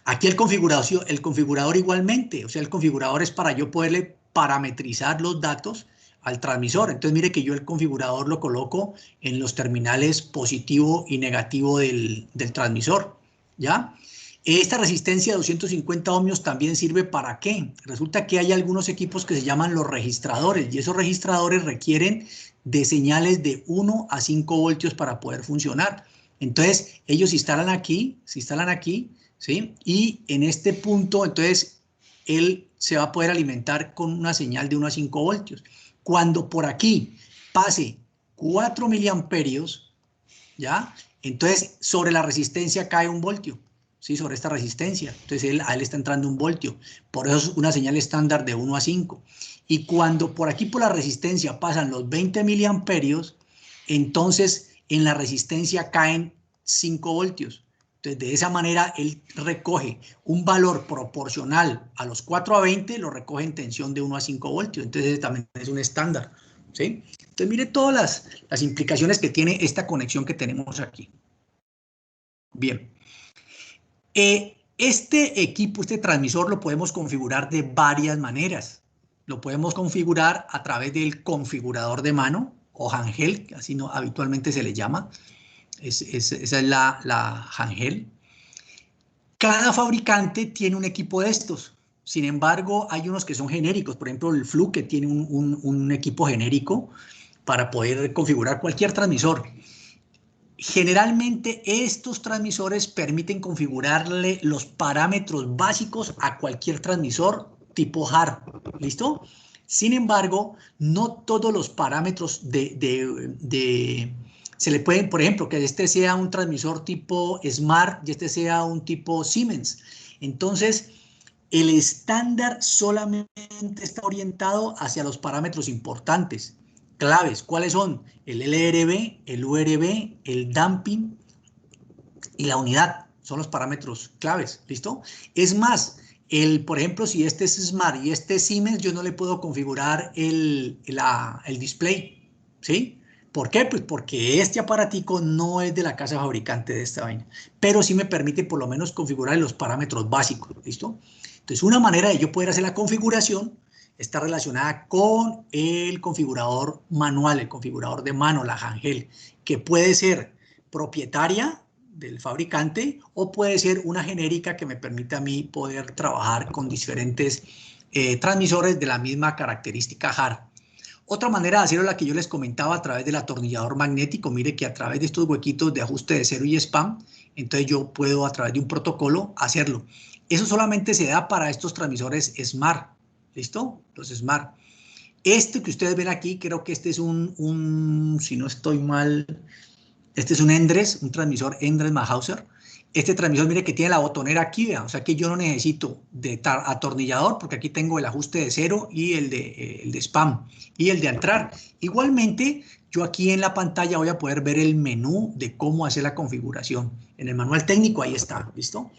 Aquí el configurador igualmente, o sea, el configurador es para yo poderle parametrizar los datos al transmisor. Entonces, mire que yo el configurador lo coloco en los terminales positivo y negativo del transmisor, ¿ya? Esta resistencia de 250 ohmios también sirve ¿para qué? Resulta que hay algunos equipos que se llaman los registradores y esos registradores requieren de señales de 1 a 5 voltios para poder funcionar. Entonces, ellos se instalan aquí, ¿sí? Y en este punto, entonces, él se va a poder alimentar con una señal de 1 a 5 voltios. Cuando por aquí pase 4 miliamperios, ¿ya? Entonces, sobre la resistencia cae 1 voltio, ¿sí? Sobre esta resistencia. Entonces, a él está entrando 1 voltio. Por eso es una señal estándar de 1 a 5. Y cuando por aquí por la resistencia pasan los 20 miliamperios, entonces en la resistencia caen 5 voltios. Entonces, de esa manera, él recoge un valor proporcional a los 4 a 20, lo recoge en tensión de 1 a 5 voltios. Entonces, también es un estándar, ¿sí? Entonces, mire todas las implicaciones que tiene esta conexión que tenemos aquí. Bien. Este equipo, este transmisor, lo podemos configurar de varias maneras. Lo podemos configurar a través del configurador de mano, o handheld, así no, habitualmente se le llama. Esa es la handheld. Cada fabricante tiene un equipo de estos. Sin embargo, hay unos que son genéricos. Por ejemplo, el Fluke tiene un equipo genérico para poder configurar cualquier transmisor. Generalmente estos transmisores permiten configurarle los parámetros básicos a cualquier transmisor tipo HAR. ¿Listo? Sin embargo, no todos los parámetros se le pueden, por ejemplo, que este sea un transmisor tipo Smart y este sea un tipo Siemens. Entonces, el estándar solamente está orientado hacia los parámetros importantes, claves. ¿Cuáles son? El LRB, el URB, el damping y la unidad. Son los parámetros claves. ¿Listo? Es más, por ejemplo, si este es Smart y este es Siemens, yo no le puedo configurar el display. ¿Sí? ¿Por qué? Pues porque este aparatico no es de la casa fabricante de esta vaina, pero sí me permite por lo menos configurar los parámetros básicos, ¿listo? Entonces, una manera de yo poder hacer la configuración está relacionada con el configurador manual, el configurador de mano, la handheld, que puede ser propietaria del fabricante o puede ser una genérica que me permita a mí poder trabajar con diferentes transmisores de la misma característica HAR. Otra manera de hacerlo es la que yo les comentaba a través del atornillador magnético. Mire que a través de estos huequitos de ajuste de cero y spam, entonces yo puedo a través de un protocolo hacerlo. Eso solamente se da para estos transmisores Smart, ¿listo? Los Smart. Este que ustedes ven aquí, creo que este es si no estoy mal, este es un Endres, un transmisor Endres-Mahauser. Este transmisor, mire que tiene la botonera aquí, ¿vea? O sea que yo no necesito de atornillador, porque aquí tengo el ajuste de cero y el de spam y el de entrar. Igualmente, yo aquí en la pantalla voy a poder ver el menú de cómo hacer la configuración. En el manual técnico ahí está, ¿listo?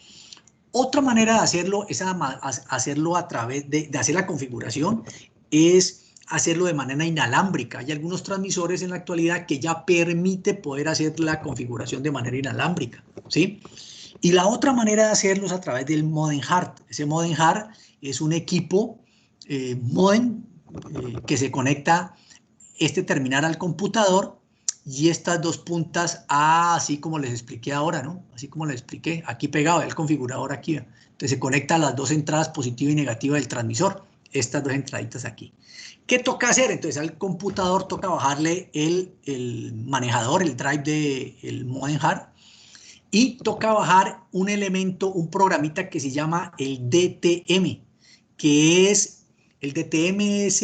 Otra manera de hacerlo es hacerlo a través de hacer la configuración, es hacerlo de manera inalámbrica. Hay algunos transmisores en la actualidad que ya permite poder hacer la configuración de manera inalámbrica, ¿sí? Y la otra manera de hacerlo es a través del modem hard. Ese modem hard es un equipo modem que se conecta este terminal al computador y estas dos puntas, así como les expliqué ahora, ¿no? Así como les expliqué, aquí pegado, el configurador aquí. Entonces se conecta a las dos entradas positiva y negativa del transmisor, estas dos entraditas aquí. ¿Qué toca hacer? Entonces al computador toca bajarle el manejador, el drive del modem hard, y toca bajar un elemento, un programita que se llama el DTM, que el DTM es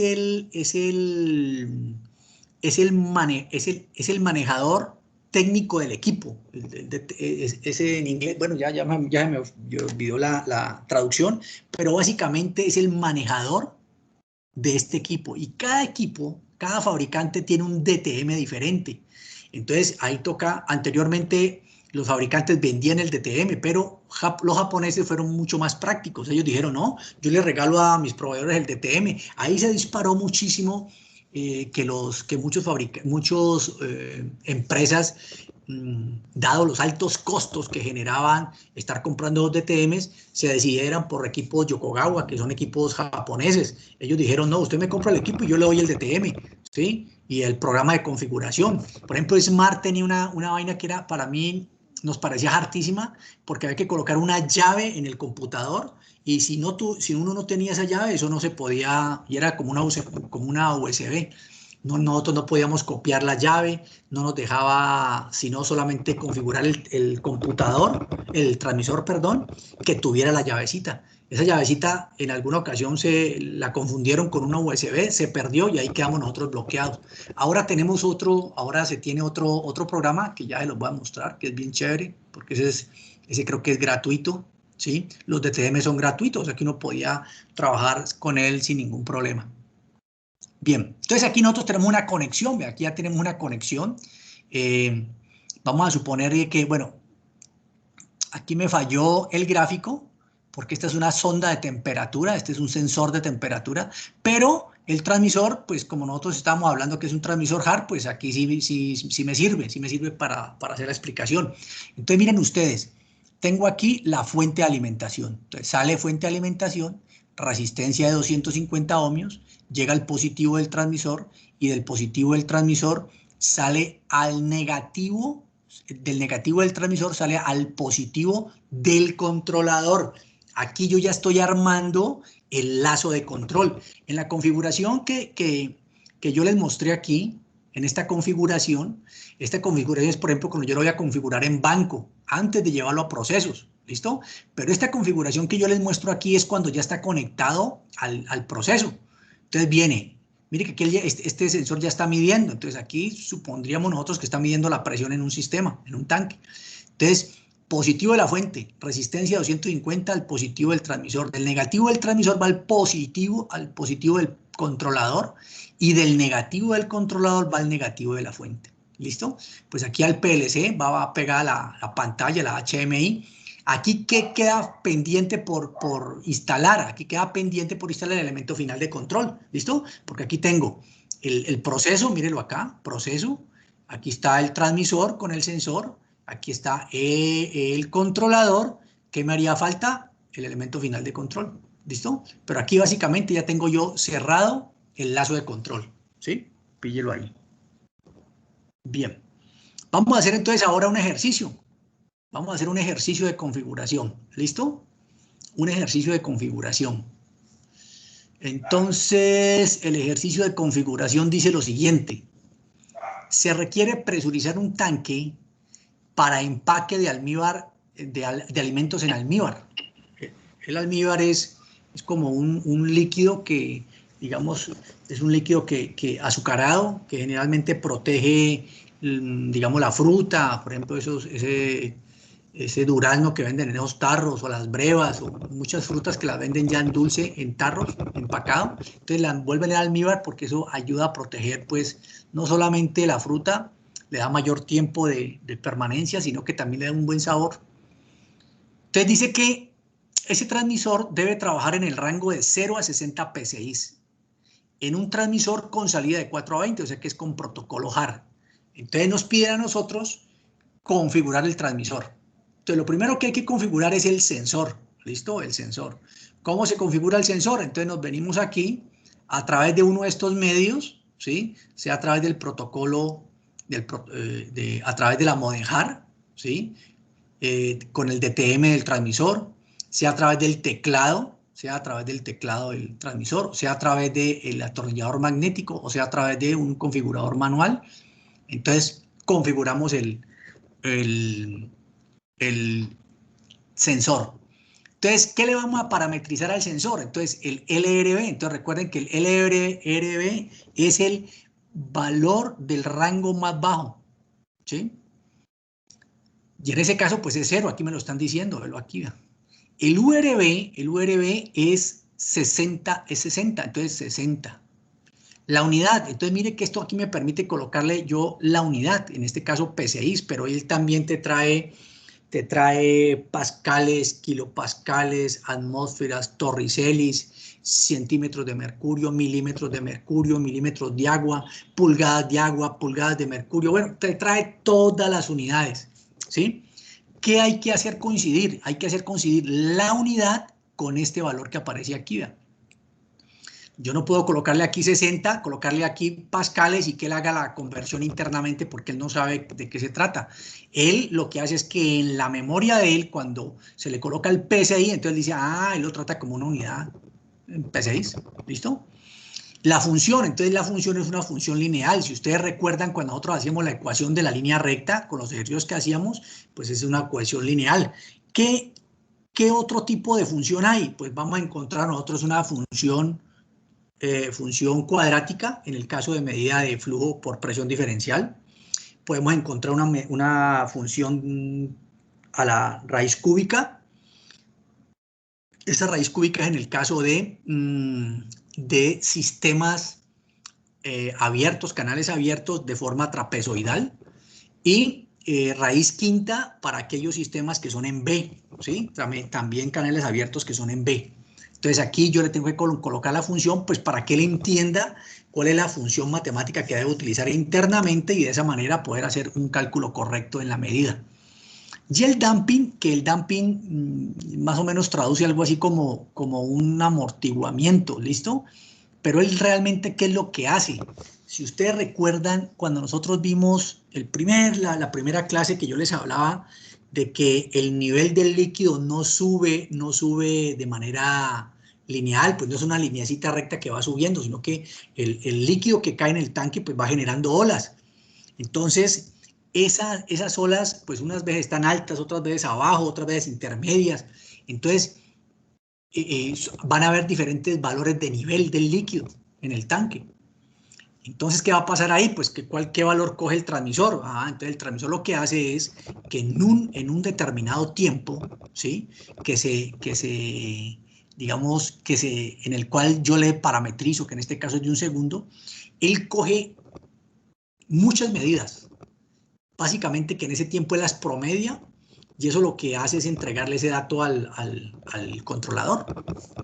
el manejador técnico del equipo. Ese en inglés, bueno, ya me olvidó la traducción, pero básicamente es el manejador de este equipo. Y cada equipo, cada fabricante tiene un DTM diferente. Entonces, ahí toca, anteriormente los fabricantes vendían el DTM, pero los japoneses fueron mucho más prácticos. Ellos dijeron, no, yo les regalo a mis proveedores el DTM. Ahí se disparó muchísimo que muchos empresas, dado los altos costos que generaban estar comprando dos DTMs, se decidieran por equipos Yokogawa, que son equipos japoneses. Ellos dijeron, no, usted me compra el equipo y yo le doy el DTM, ¿sí? Y el programa de configuración. Por ejemplo, Smart tenía una vaina que era, para mí, nos parecía hartísima, porque había que colocar una llave en el computador y si uno no tenía esa llave, eso no se podía, y era como una USB. No, nosotros no podíamos copiar la llave, no nos dejaba sino solamente configurar el computador, el transmisor, perdón, que tuviera la llavecita. Esa llavecita en alguna ocasión la confundieron con una USB, se perdió y ahí quedamos nosotros bloqueados. Ahora se tiene otro programa que ya se los voy a mostrar, que es bien chévere, porque ese creo que es gratuito, ¿sí? Los DTM son gratuitos, o sea que uno podía trabajar con él sin ningún problema. Bien, entonces aquí nosotros tenemos una conexión, aquí ya tenemos una conexión. Vamos a suponer que, bueno, aquí me falló el gráfico, porque esta es una sonda de temperatura, este es un sensor de temperatura, pero el transmisor, pues como nosotros estamos hablando que es un transmisor hard, pues aquí sí me sirve para hacer la explicación. Entonces miren ustedes, tengo aquí la fuente de alimentación. Entonces sale fuente de alimentación, resistencia de 250 ohmios, llega al positivo del transmisor y del positivo del transmisor sale al negativo, del negativo del transmisor sale al positivo del controlador. Aquí yo ya estoy armando el lazo de control. En la configuración que yo les mostré aquí, en esta configuración es, por ejemplo, cuando yo lo voy a configurar en banco, antes de llevarlo a procesos, ¿listo? Pero esta configuración que yo les muestro aquí es cuando ya está conectado al proceso. Entonces viene, mire que aquí este sensor ya está midiendo, entonces aquí supondríamos nosotros que está midiendo la presión en un sistema, en un tanque. Entonces, positivo de la fuente, resistencia 250 al positivo del transmisor. Del negativo del transmisor va al positivo del controlador y del negativo del controlador va al negativo de la fuente. ¿Listo? Pues aquí al PLC va a pegar la pantalla, la HMI. Aquí, ¿qué queda pendiente por instalar? Aquí queda pendiente por instalar el elemento final de control. ¿Listo? Porque aquí tengo el proceso, mírenlo acá, proceso. Aquí está el transmisor con el sensor. Aquí está el controlador. ¿Qué me haría falta? El elemento final de control. ¿Listo? Pero aquí básicamente ya tengo yo cerrado el lazo de control. ¿Sí? Píllelo ahí. Bien. Vamos a hacer entonces ahora un ejercicio. Vamos a hacer un ejercicio de configuración. ¿Listo? Un ejercicio de configuración. Entonces, el ejercicio de configuración dice lo siguiente. Se requiere presurizar un tanque para empaque de almíbar, de alimentos en almíbar. El almíbar es como un líquido que, digamos, es un líquido que azucarado, que generalmente protege, digamos, la fruta, por ejemplo, ese durazno que venden en esos tarros, o las brevas, o muchas frutas que las venden ya en dulce, en tarros, empacado. Entonces la envuelven en almíbar porque eso ayuda a proteger, pues, no solamente la fruta, le da mayor tiempo de permanencia, sino que también le da un buen sabor. Entonces dice que ese transmisor debe trabajar en el rango de 0 a 60 PSI, en un transmisor con salida de 4 a 20, o sea que es con protocolo JAR. Entonces nos pide a nosotros configurar el transmisor. Entonces lo primero que hay que configurar es el sensor, ¿listo? El sensor. ¿Cómo se configura el sensor? Entonces nos venimos aquí a través de uno de estos medios, ¿sí? Sea a través del protocolo, a través de la modem JAR, ¿sí? Con el DTM del transmisor, sea a través del teclado, sea a través del teclado del transmisor, sea a través del atornillador magnético, o sea a través de un configurador manual. Entonces configuramos el, el sensor. Entonces, ¿qué le vamos a parametrizar al sensor? Entonces, el LRB. Entonces, recuerden que el LRB es el valor del rango más bajo, ¿sí? Y en ese caso, pues es 0. Aquí me lo están diciendo, velo aquí. El URB es 60, entonces 60. La unidad, entonces mire que esto aquí me permite colocarle yo la unidad, en este caso PSI, pero él también te trae pascales, kilopascales, atmósferas, torricelis, centímetros de mercurio, milímetros de agua, pulgadas de mercurio. Bueno, te trae todas las unidades, ¿sí? ¿Qué hay que hacer coincidir? Hay que hacer coincidir la unidad con este valor que aparece aquí, ¿verdad? Yo no puedo colocarle aquí 60, colocarle aquí pascales y que él haga la conversión internamente porque él no sabe de qué se trata. Él lo que hace es que en la memoria de él, cuando se le coloca el PSI, entonces dice, él lo trata como una unidad en PSI, ¿listo? La función, entonces la función es una función lineal. Si ustedes recuerdan cuando nosotros hacíamos la ecuación de la línea recta, con los ejercicios que hacíamos, pues es una ecuación lineal. ¿Qué otro tipo de función hay? Pues vamos a encontrar nosotros una función cuadrática, en el caso de medida de flujo por presión diferencial. Podemos encontrar una función a la raíz cúbica. Esa raíz cúbica es en el caso de sistemas abiertos, canales abiertos de forma trapezoidal. Y raíz quinta para aquellos sistemas que son en B, ¿sí? También canales abiertos que son en B. Entonces aquí yo le tengo que colocar la función pues para que él entienda cuál es la función matemática que debe utilizar internamente y de esa manera poder hacer un cálculo correcto en la medida. Y el damping, que el damping más o menos traduce algo así como un amortiguamiento, ¿listo? Pero él realmente, ¿qué es lo que hace? Si ustedes recuerdan, cuando nosotros vimos la primera clase que yo les hablaba de que el nivel del líquido no sube de manera lineal, pues no es una lineacita recta que va subiendo, sino que el líquido que cae en el tanque pues va generando olas. Entonces, esas olas, pues unas veces están altas, otras veces abajo, otras veces intermedias. Entonces, van a haber diferentes valores de nivel del líquido en el tanque. Entonces, ¿qué va a pasar ahí? Pues ¿qué valor coge el transmisor? Entonces el transmisor lo que hace es que en un determinado tiempo, ¿sí? En el cual yo le parametrizo, que en este caso es de un segundo, él coge muchas medidas. Básicamente que en ese tiempo él las promedia y eso lo que hace es entregarle ese dato al controlador.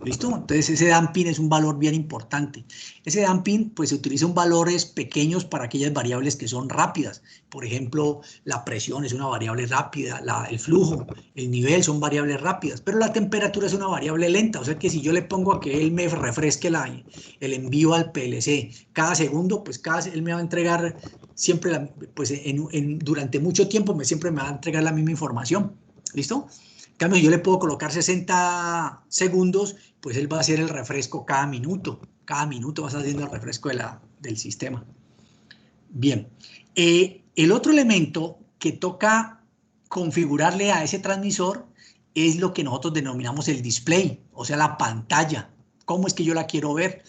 ¿Listo? Entonces ese damping es un valor bien importante. Ese damping pues se utiliza en valores pequeños para aquellas variables que son rápidas. Por ejemplo, la presión es una variable rápida, el flujo, el nivel son variables rápidas, pero la temperatura es una variable lenta. O sea que si yo le pongo a que él me refresque el envío al PLC cada segundo, pues él me va a entregar siempre, pues durante mucho tiempo siempre me va a entregar la misma información. ¿Listo? En cambio, si yo le puedo colocar 60 segundos, pues él va a hacer el refresco cada minuto. Cada minuto va a estar haciendo el refresco del sistema. Bien. El otro elemento que toca configurarle a ese transmisor es lo que nosotros denominamos el display, o sea, la pantalla. ¿Cómo es que yo la quiero ver?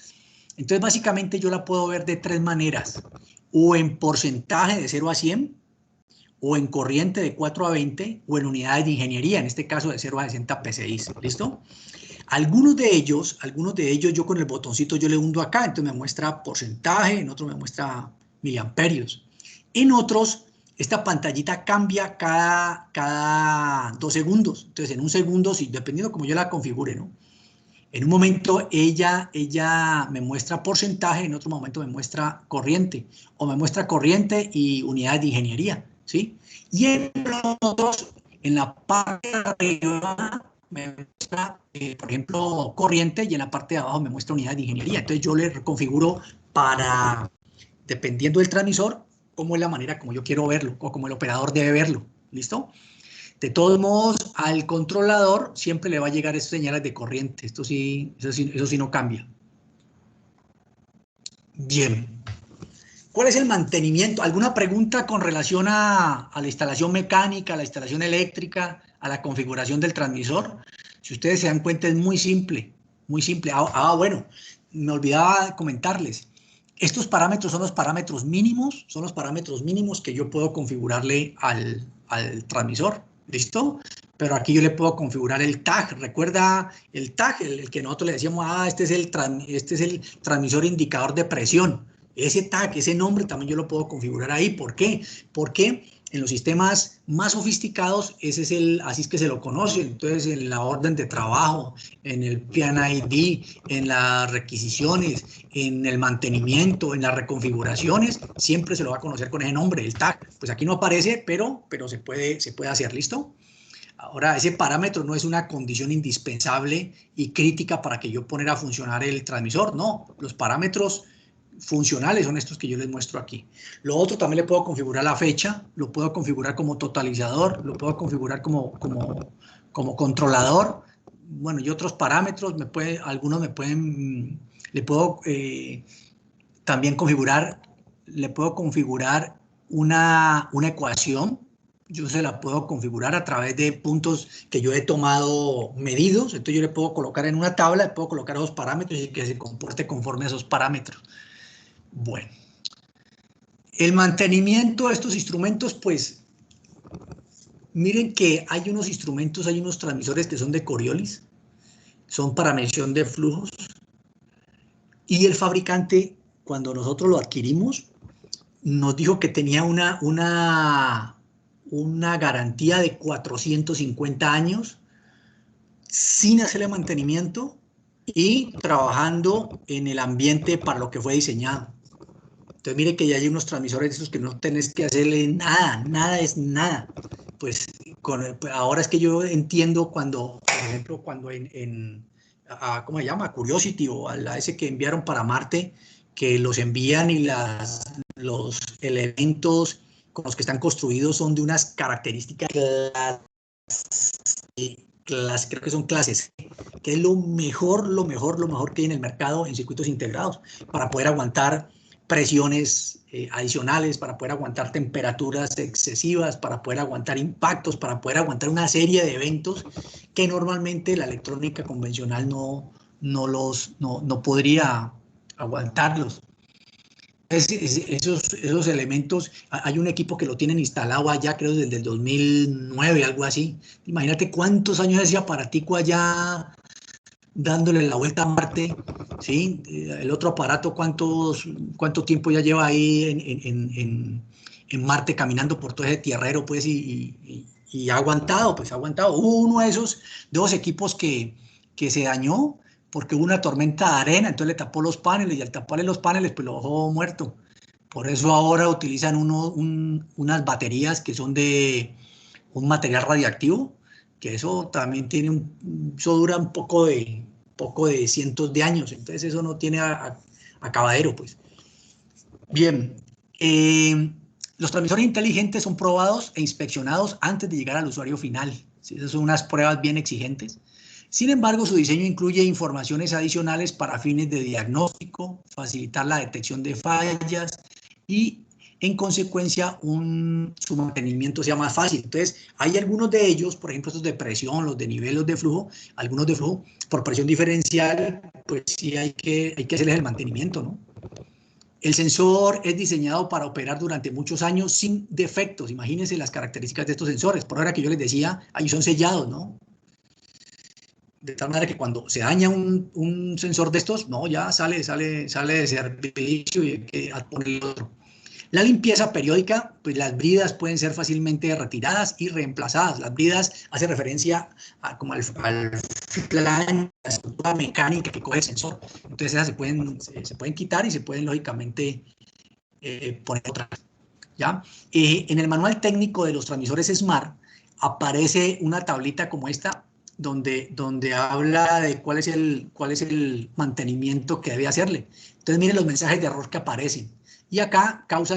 Entonces, básicamente yo la puedo ver de tres maneras, o en porcentaje de 0 a 100, o en corriente de 4 a 20, o en unidades de ingeniería, en este caso de 0 a 60 PSI, ¿listo? Algunos de ellos yo con el botoncito yo le hundo acá, entonces me muestra porcentaje, en otro me muestra miliamperios. En otros, esta pantallita cambia cada 2 segundos. Entonces, en un segundo, si, dependiendo como yo la configure, ¿no? En un momento ella me muestra porcentaje, en otro momento me muestra corriente, o me muestra corriente y unidades de ingeniería, ¿sí? Y en los otros, en la parte de arriba me muestra, por ejemplo, corriente, y en la parte de abajo me muestra unidades de ingeniería. Entonces yo le configuro para, dependiendo del transmisor, cómo es la manera como yo quiero verlo, o como el operador debe verlo, ¿listo? De todos modos, al controlador siempre le va a llegar esas señales de corriente. Eso sí no cambia. Bien. ¿Cuál es el mantenimiento? ¿Alguna pregunta con relación a la instalación mecánica, a la instalación eléctrica, a la configuración del transmisor? Si ustedes se dan cuenta, es muy simple, muy simple. Bueno, me olvidaba comentarles. Estos parámetros son los parámetros mínimos que yo puedo configurarle al transmisor. ¿Listo? Pero aquí yo le puedo configurar el tag. ¿Recuerda el tag? El que nosotros le decíamos, este es el transmisor indicador de presión. Ese tag, ese nombre también yo lo puedo configurar ahí. ¿Por qué? Porque en los sistemas más sofisticados, así es que se lo conoce. Entonces, en la orden de trabajo, en el PNID, en las requisiciones, en el mantenimiento, en las reconfiguraciones, siempre se lo va a conocer con ese nombre, el tag. Pues aquí no aparece, pero se puede hacer, ¿listo? Ahora, ese parámetro no es una condición indispensable y crítica para que yo poner a funcionar el transmisor, no. Los parámetros funcionales son estos que yo les muestro aquí. Lo otro también le puedo configurar la fecha, lo puedo configurar como totalizador, lo puedo configurar como controlador, bueno, y otros parámetros, algunos le puedo también configurar, una ecuación. Yo se la puedo configurar a través de puntos que yo he tomado medidos. Entonces yo le puedo colocar en una tabla, le puedo colocar esos parámetros y que se comporte conforme a esos parámetros. Bueno, el mantenimiento de estos instrumentos, pues, miren que hay unos instrumentos, hay unos transmisores que son de Coriolis, son para medición de flujos, y el fabricante, cuando nosotros lo adquirimos, nos dijo que tenía una garantía de 450 años sin hacerle mantenimiento y trabajando en el ambiente para lo que fue diseñado. Entonces mire que ya hay unos transmisores de esos que no tenés que hacerle nada, nada es nada. Pues ahora es que yo entiendo cuando, por ejemplo, cuando ¿cómo se llama? Curiosity o a la ese que enviaron para Marte, que los envían y los elementos con los que están construidos son de unas características creo que son clases, que es lo mejor que hay en el mercado en circuitos integrados, para poder aguantar presiones adicionales, para poder aguantar temperaturas excesivas, para poder aguantar impactos, para poder aguantar una serie de eventos que normalmente la electrónica convencional no podría aguantarlos. Esos elementos, hay un equipo que lo tienen instalado allá, creo desde el 2009, algo así. Imagínate cuántos años ese aparatico allá dándole la vuelta a Marte, ¿sí? El otro aparato, ¿cuánto tiempo ya lleva ahí en Marte caminando por todo ese tierrero, pues, y ha aguantado, pues ha aguantado. Hubo uno de esos equipos que se dañó porque hubo una tormenta de arena, entonces le tapó los paneles, y al taparle los paneles, pues lo dejó muerto. Por eso ahora utilizan unas baterías que son de un material radiactivo, que eso también eso dura un poco de cientos de años, entonces eso no tiene acabadero, pues. Bien, los transmisores inteligentes son probados e inspeccionados antes de llegar al usuario final. ¿Sí? Esas son unas pruebas bien exigentes. Sin embargo, su diseño incluye informaciones adicionales para fines de diagnóstico, facilitar la detección de fallas y en consecuencia su mantenimiento sea más fácil. Entonces, hay algunos de ellos, por ejemplo, estos de presión, los de niveles de flujo, algunos de flujo, por presión diferencial, pues sí hay que hacerles el mantenimiento, ¿no? El sensor es diseñado para operar durante muchos años sin defectos. Imagínense las características de estos sensores. Por ahora que yo les decía, ahí son sellados, ¿no? De tal manera que cuando se daña un sensor de estos, no, ya sale de servicio y hay que poner otro. La limpieza periódica, pues las bridas pueden ser fácilmente retiradas y reemplazadas. Las bridas hace referencia como al plan, la estructura mecánica que coge el sensor. Entonces esas se pueden quitar y se pueden lógicamente poner otras. ¿Ya? En el manual técnico de los transmisores SMART aparece una tablita como esta donde habla de cuál es el mantenimiento que debe hacerle. Entonces miren los mensajes de error que aparecen. Y acá causa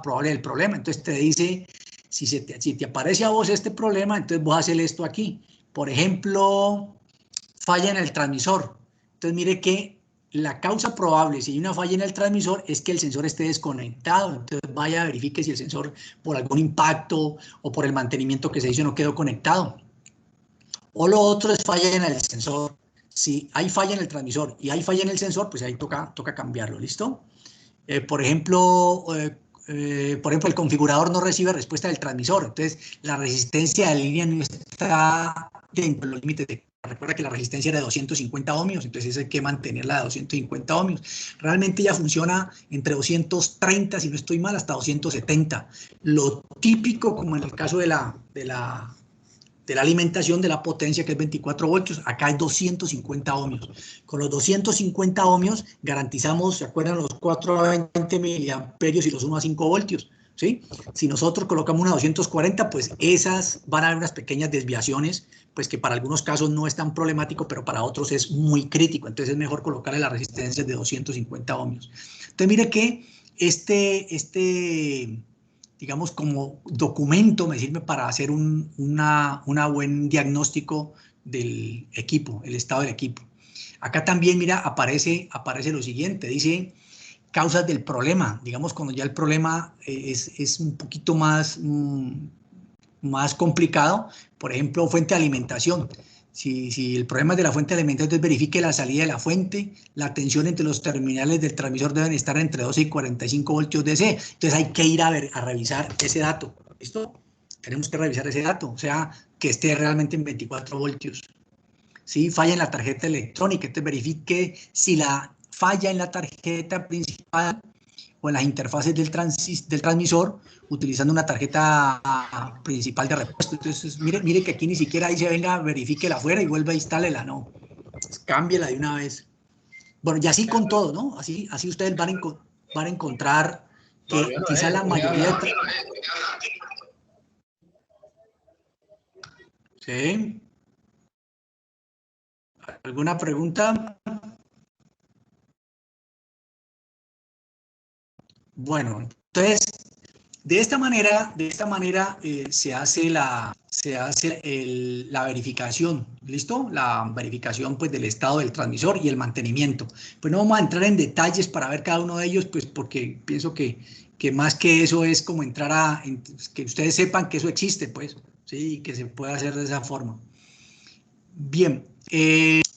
probable del problema. Entonces te dice, si te aparece a vos este problema, entonces vos haces esto aquí. Por ejemplo, falla en el transmisor. Entonces mire que la causa probable, si hay una falla en el transmisor, es que el sensor esté desconectado. Entonces vaya, verifique si el sensor por algún impacto o por el mantenimiento que se hizo no quedó conectado. O lo otro es falla en el sensor. Si hay falla en el transmisor y hay falla en el sensor, pues ahí toca cambiarlo, ¿listo? Por ejemplo, el configurador no recibe respuesta del transmisor, entonces la resistencia de línea no está dentro de los límites de... Recuerda que la resistencia era de 250 ohmios, entonces hay que mantenerla de 250 ohmios. Realmente ya funciona entre 230, si no estoy mal, hasta 270. Lo típico, como en el caso de la alimentación de la potencia, que es 24 voltios, acá hay 250 ohmios. Con los 250 ohmios garantizamos, ¿se acuerdan? Los 4 a 20 miliamperios y los 1 a 5 voltios, ¿sí? Si nosotros colocamos una 240, pues esas van a haber unas pequeñas desviaciones, pues que para algunos casos no es tan problemático, pero para otros es muy crítico. Entonces es mejor colocarle las resistencias de 250 ohmios. Entonces mire que digamos, como documento me sirve para hacer un buen diagnóstico del equipo, el estado del equipo. Acá también, mira, aparece lo siguiente, dice causas del problema, digamos, cuando ya el problema es un poquito más complicado, por ejemplo, fuente de alimentación. Si el problema es de la fuente de alimentación, entonces verifique la salida de la fuente, la tensión entre los terminales del transmisor deben estar entre 12 y 45 voltios DC. Entonces hay que ir a revisar ese dato. ¿Listo? Tenemos que revisar ese dato, o sea, que esté realmente en 24 voltios. ¿Sí? Falla en la tarjeta electrónica, entonces verifique si la falla en la tarjeta principal o en las interfaces del transmisor utilizando una tarjeta principal de repuesto. Entonces, mire que aquí ni siquiera dice, venga, verifíquela afuera y vuelva a instálela, no. Cámbiela de una vez. Bueno, y así con todo, ¿no? Así ustedes van a encontrar que quizá la mayoría de... ¿Sí? ¿Alguna pregunta? Bueno, entonces, de esta manera se hace la verificación, ¿listo? La verificación pues del estado del transmisor y el mantenimiento. Pues no vamos a entrar en detalles para ver cada uno de ellos, pues porque pienso que más que eso es como entrar que ustedes sepan que eso existe, pues, sí, que se puede hacer de esa forma. Bien,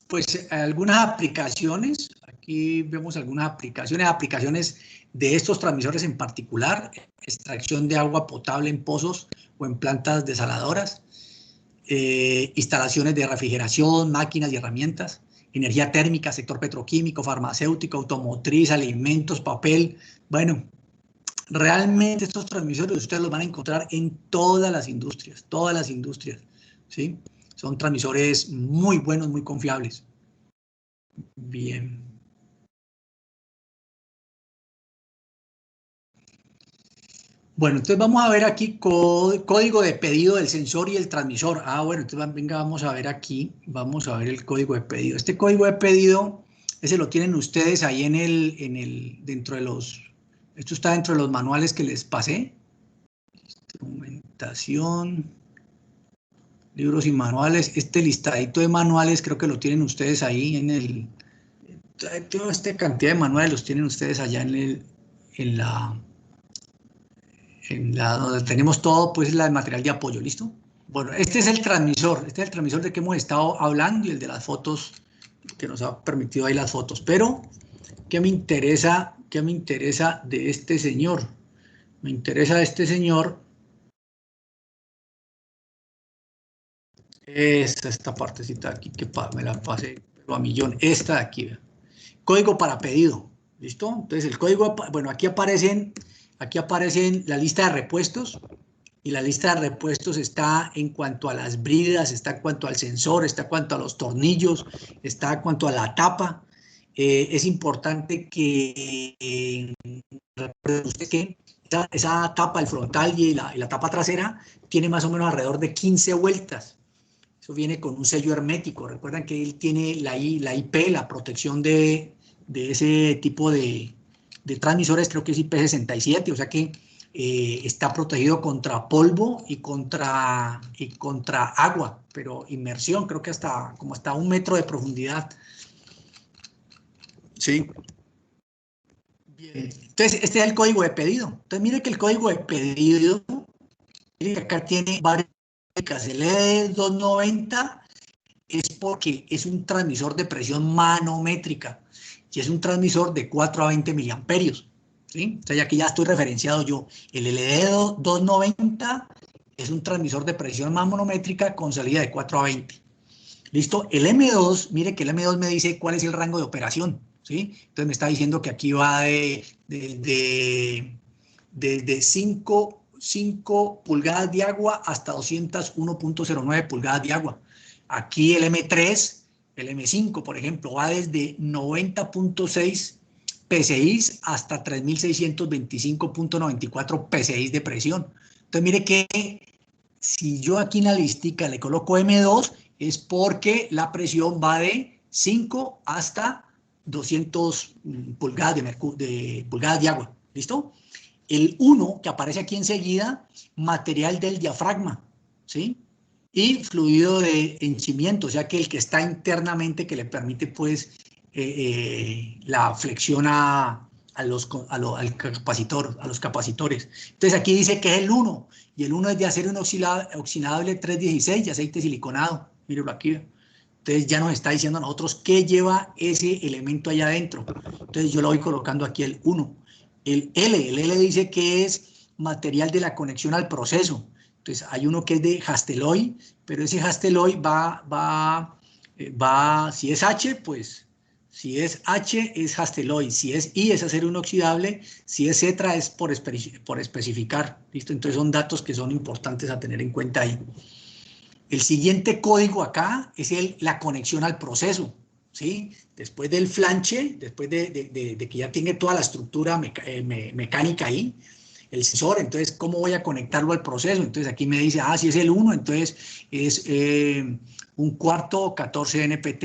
pues algunas aplicaciones, aquí vemos algunas aplicaciones de estos transmisores en particular, extracción de agua potable en pozos o en plantas desaladoras, instalaciones de refrigeración, máquinas y herramientas, energía térmica, sector petroquímico, farmacéutico, automotriz, alimentos, papel. Bueno, realmente estos transmisores ustedes los van a encontrar en todas las industrias, ¿sí? Son transmisores muy buenos, muy confiables. Bien. Bueno, entonces vamos a ver aquí código de pedido del sensor y el transmisor. Bueno, entonces venga, vamos a ver aquí, vamos a ver el código de pedido. Este código de pedido, ese lo tienen ustedes ahí esto está dentro de los manuales que les pasé. Instrumentación, libros y manuales. Este listadito de manuales creo que lo tienen ustedes ahí toda esta cantidad de manuales los tienen ustedes allá en la donde tenemos todo, pues el material de apoyo, ¿listo? Bueno, este es el transmisor de que hemos estado hablando y el de las fotos, que nos ha permitido ahí las fotos, pero ¿qué me interesa de este señor? Me interesa de este señor, esta partecita de aquí, que me la pasé pero a millón, esta de aquí, ¿ve? Código para pedido, ¿listo? Entonces el código, bueno, aquí aparecen la lista de repuestos, y la lista de repuestos está en cuanto a las bridas, está en cuanto al sensor, está en cuanto a los tornillos, está en cuanto a la tapa. Es importante que recuerden ustedes que esa tapa, el frontal y la tapa trasera, tiene más o menos alrededor de 15 vueltas. Eso viene con un sello hermético. Recuerdan que él tiene la IP, la protección de ese tipo de transmisores, creo que es IP67, o sea que está protegido contra polvo y contra agua, pero inmersión, creo que hasta 1 metro de profundidad. Sí. Bien. Entonces, este es el código de pedido. Entonces, mire que el código de pedido, mire que acá tiene varias marcas. El ED290 es porque es un transmisor de presión manométrica y es un transmisor de 4 a 20 miliamperios. ¿Sí? Entonces, aquí ya estoy referenciado yo. El LD290 es un transmisor de presión manométrica con salida de 4 a 20. ¿Listo? El M2, mire que el M2 me dice cuál es el rango de operación. ¿Sí? Entonces me está diciendo que aquí va de 5 pulgadas de agua hasta 201.09 pulgadas de agua. Aquí el M3, el M5, por ejemplo, va desde 90.6 PSI hasta 3.625.94 PSI de presión. Entonces, mire que si yo aquí en la listica le coloco M2, es porque la presión va de 5 hasta 200 pulgadas pulgadas de agua. ¿Listo? El 1, que aparece aquí enseguida, material del diafragma, ¿sí? Y fluido de henchimiento, o sea que el que está internamente, que le permite, pues, la flexión al capacitor, a los capacitores. Entonces aquí dice que es el 1, y el 1 es de acero inoxidable 316 y aceite siliconado. Mírenlo aquí. Entonces ya nos está diciendo a nosotros qué lleva ese elemento allá adentro. Entonces yo lo voy colocando aquí el 1. El L dice que es material de la conexión al proceso. Entonces hay uno que es de Hastelloy, pero ese Hastelloy va, si es H, pues si es H es Hastelloy, si es I es acero inoxidable, si es Cetra es por especificar. ¿Listo? Entonces son datos que son importantes a tener en cuenta ahí. El siguiente código acá es la conexión al proceso, ¿sí? Después del flanche, después de que ya tiene toda la estructura mecánica ahí, el sensor, entonces, ¿cómo voy a conectarlo al proceso? Entonces, aquí me dice, si es el 1, entonces es un cuarto 14 NPT,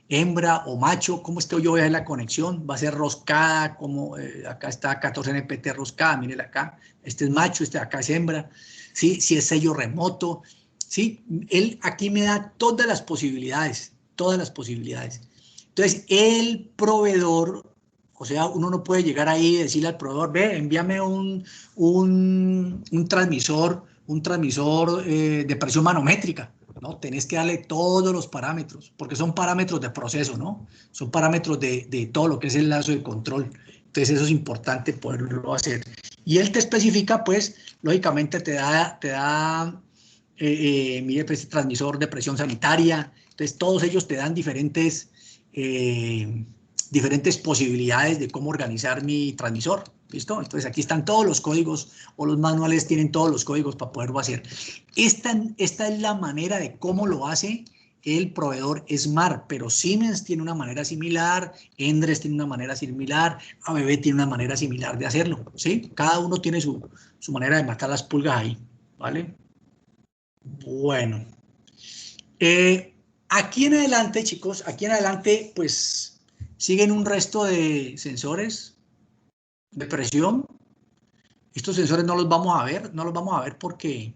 hembra o macho. ¿Cómo yo voy a ver la conexión? ¿Va a ser roscada? Como acá está 14 NPT roscada, mírenla acá. Este es macho, este de acá es hembra. ¿Sí? Si es sello remoto. ¿Sí? Él aquí me da todas las posibilidades, todas las posibilidades. Entonces, el proveedor, o sea, uno no puede llegar ahí y decirle al proveedor, ve, envíame un transmisor de presión manométrica, ¿no? Tenés que darle todos los parámetros, porque son parámetros de proceso, ¿no? Son parámetros de todo lo que es el lazo de control. Entonces, eso es importante poderlo hacer. Y él te especifica, pues, lógicamente te da mire, pues, transmisor de presión sanitaria. Entonces, todos ellos te dan diferentes posibilidades de cómo organizar mi transmisor. ¿Listo? Entonces, aquí están todos los códigos, o los manuales tienen todos los códigos para poderlo hacer. Esta es la manera de cómo lo hace el proveedor Smart, pero Siemens tiene una manera similar, Endres tiene una manera similar, ABB tiene una manera similar de hacerlo, ¿sí? Cada uno tiene su manera de matar las pulgas ahí, ¿vale? Bueno, aquí en adelante, chicos, aquí en adelante, pues, siguen un resto de sensores de presión. Estos sensores no los vamos a ver, porque,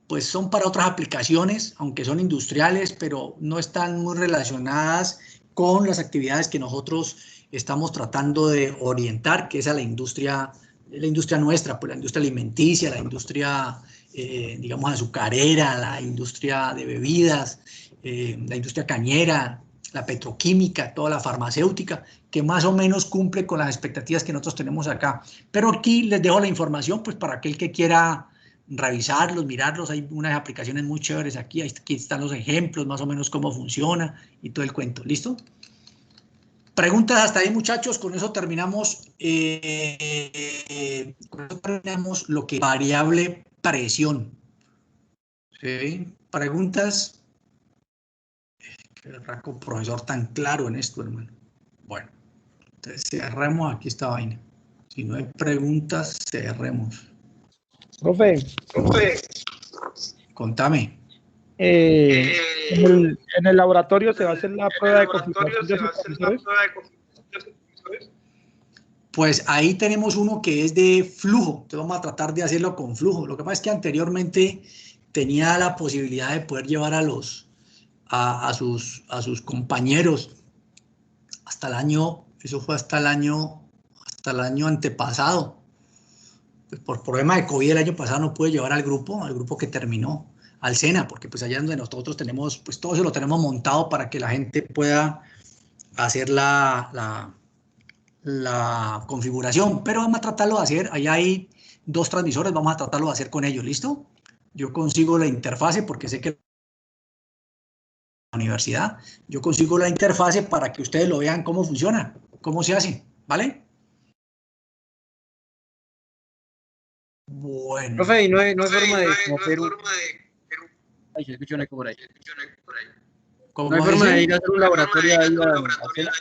pues, son para otras aplicaciones, aunque son industriales, pero no están muy relacionadas con las actividades que nosotros estamos tratando de orientar, que es a la industria la industria nuestra, pues la industria alimenticia, la industria, digamos, azucarera, la industria de bebidas, la industria cañera, la petroquímica, toda la farmacéutica, que más o menos cumple con las expectativas que nosotros tenemos acá. Pero aquí les dejo la información, pues para aquel que quiera revisarlos, mirarlos, hay unas aplicaciones muy chéveres aquí, aquí están los ejemplos, más o menos cómo funciona y todo el cuento. ¿Listo? Preguntas hasta ahí, muchachos. Con eso terminamos, lo que es variable presión. ¿Sí? Preguntas. Qué raco profesor tan claro en esto, hermano. Bueno, entonces cerremos aquí esta vaina. Si no hay preguntas, cerremos. Profe, Contame. en el laboratorio se va a hacer la prueba de configuración de supervisores. Pues ahí tenemos uno que es de flujo, entonces vamos a tratar de hacerlo con flujo. Lo que pasa es que anteriormente tenía la posibilidad de poder llevar a sus compañeros hasta el año, eso fue hasta el año antepasado. Pues por problema de COVID el año pasado no pude llevar al grupo que terminó, al SENA, porque pues allá donde nosotros tenemos, pues todo eso lo tenemos montado para que la gente pueda hacer la configuración, pero vamos a tratarlo de hacer, allá hay 2 transmisores, vamos a tratarlo de hacer con ellos, ¿listo? Yo consigo la interfase porque sé que la universidad, yo consigo la interfase para que ustedes lo vean cómo funciona, cómo se hace, ¿vale? Bueno. Profe, y no hay forma de hacer un... Ay, se escucha un eco por ahí. No hay forma de ir a hacer un laboratorio ahí a SENA.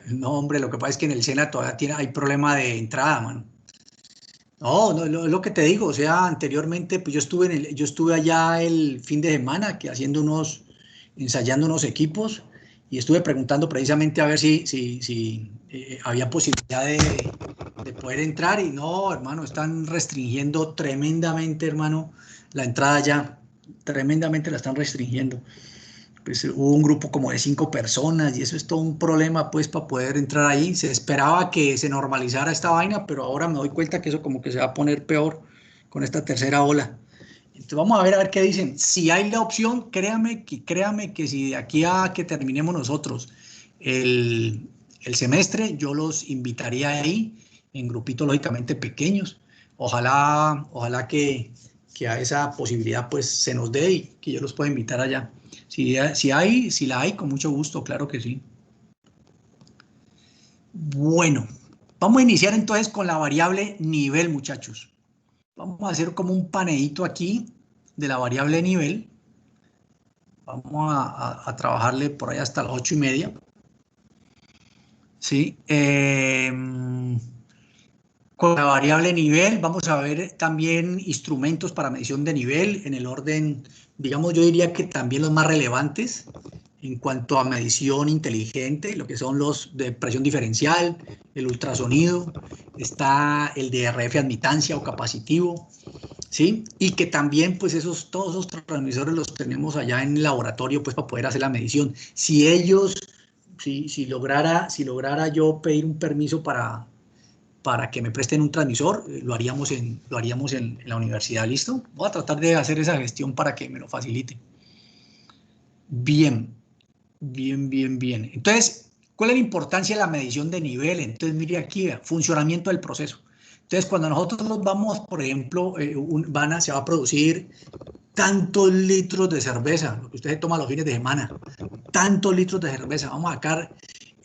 No, hombre, lo que pasa es que en el SENA todavía hay problema de entrada, mano. No, no, lo que te digo, o sea, anteriormente pues yo estuve allá el fin de semana ensayando unos equipos y estuve preguntando precisamente a ver si había posibilidad de poder entrar y no, hermano, están restringiendo tremendamente, hermano, la entrada ya, tremendamente la están restringiendo. Pues hubo un grupo como de 5 personas y eso es todo un problema pues para poder entrar ahí. Se esperaba que se normalizara esta vaina, pero ahora me doy cuenta que eso como que se va a poner peor con esta tercera ola. Entonces vamos a ver qué dicen. Si hay la opción, créame que si de aquí a que terminemos nosotros el semestre, yo los invitaría ahí en grupitos lógicamente pequeños. Ojalá que a esa posibilidad pues se nos dé y que yo los pueda invitar allá. Si la hay, con mucho gusto, claro que sí. Bueno, vamos a iniciar entonces con la variable nivel, muchachos. Vamos a hacer como un paneíto aquí de la variable nivel. Vamos a trabajarle por ahí hasta las 8:30. ¿Sí? Con la variable nivel vamos a ver también instrumentos para medición de nivel en el orden, digamos, yo diría que también los más relevantes en cuanto a medición inteligente, lo que son los de presión diferencial, el ultrasonido, está el de RF admitancia o capacitivo, ¿sí? Y que también pues todos esos transmisores los tenemos allá en el laboratorio pues para poder hacer la medición. Si lograra yo pedir un permiso para que me presten un transmisor, lo haríamos en la universidad, ¿listo? Voy a tratar de hacer esa gestión para que me lo facilite. Bien. Entonces, ¿cuál es la importancia de la medición de nivel? Entonces, mire aquí, funcionamiento del proceso. Entonces, cuando nosotros nos vamos, por ejemplo, se va a producir tantos litros de cerveza, lo que usted se toma los fines de semana, tantos litros de cerveza, vamos a sacar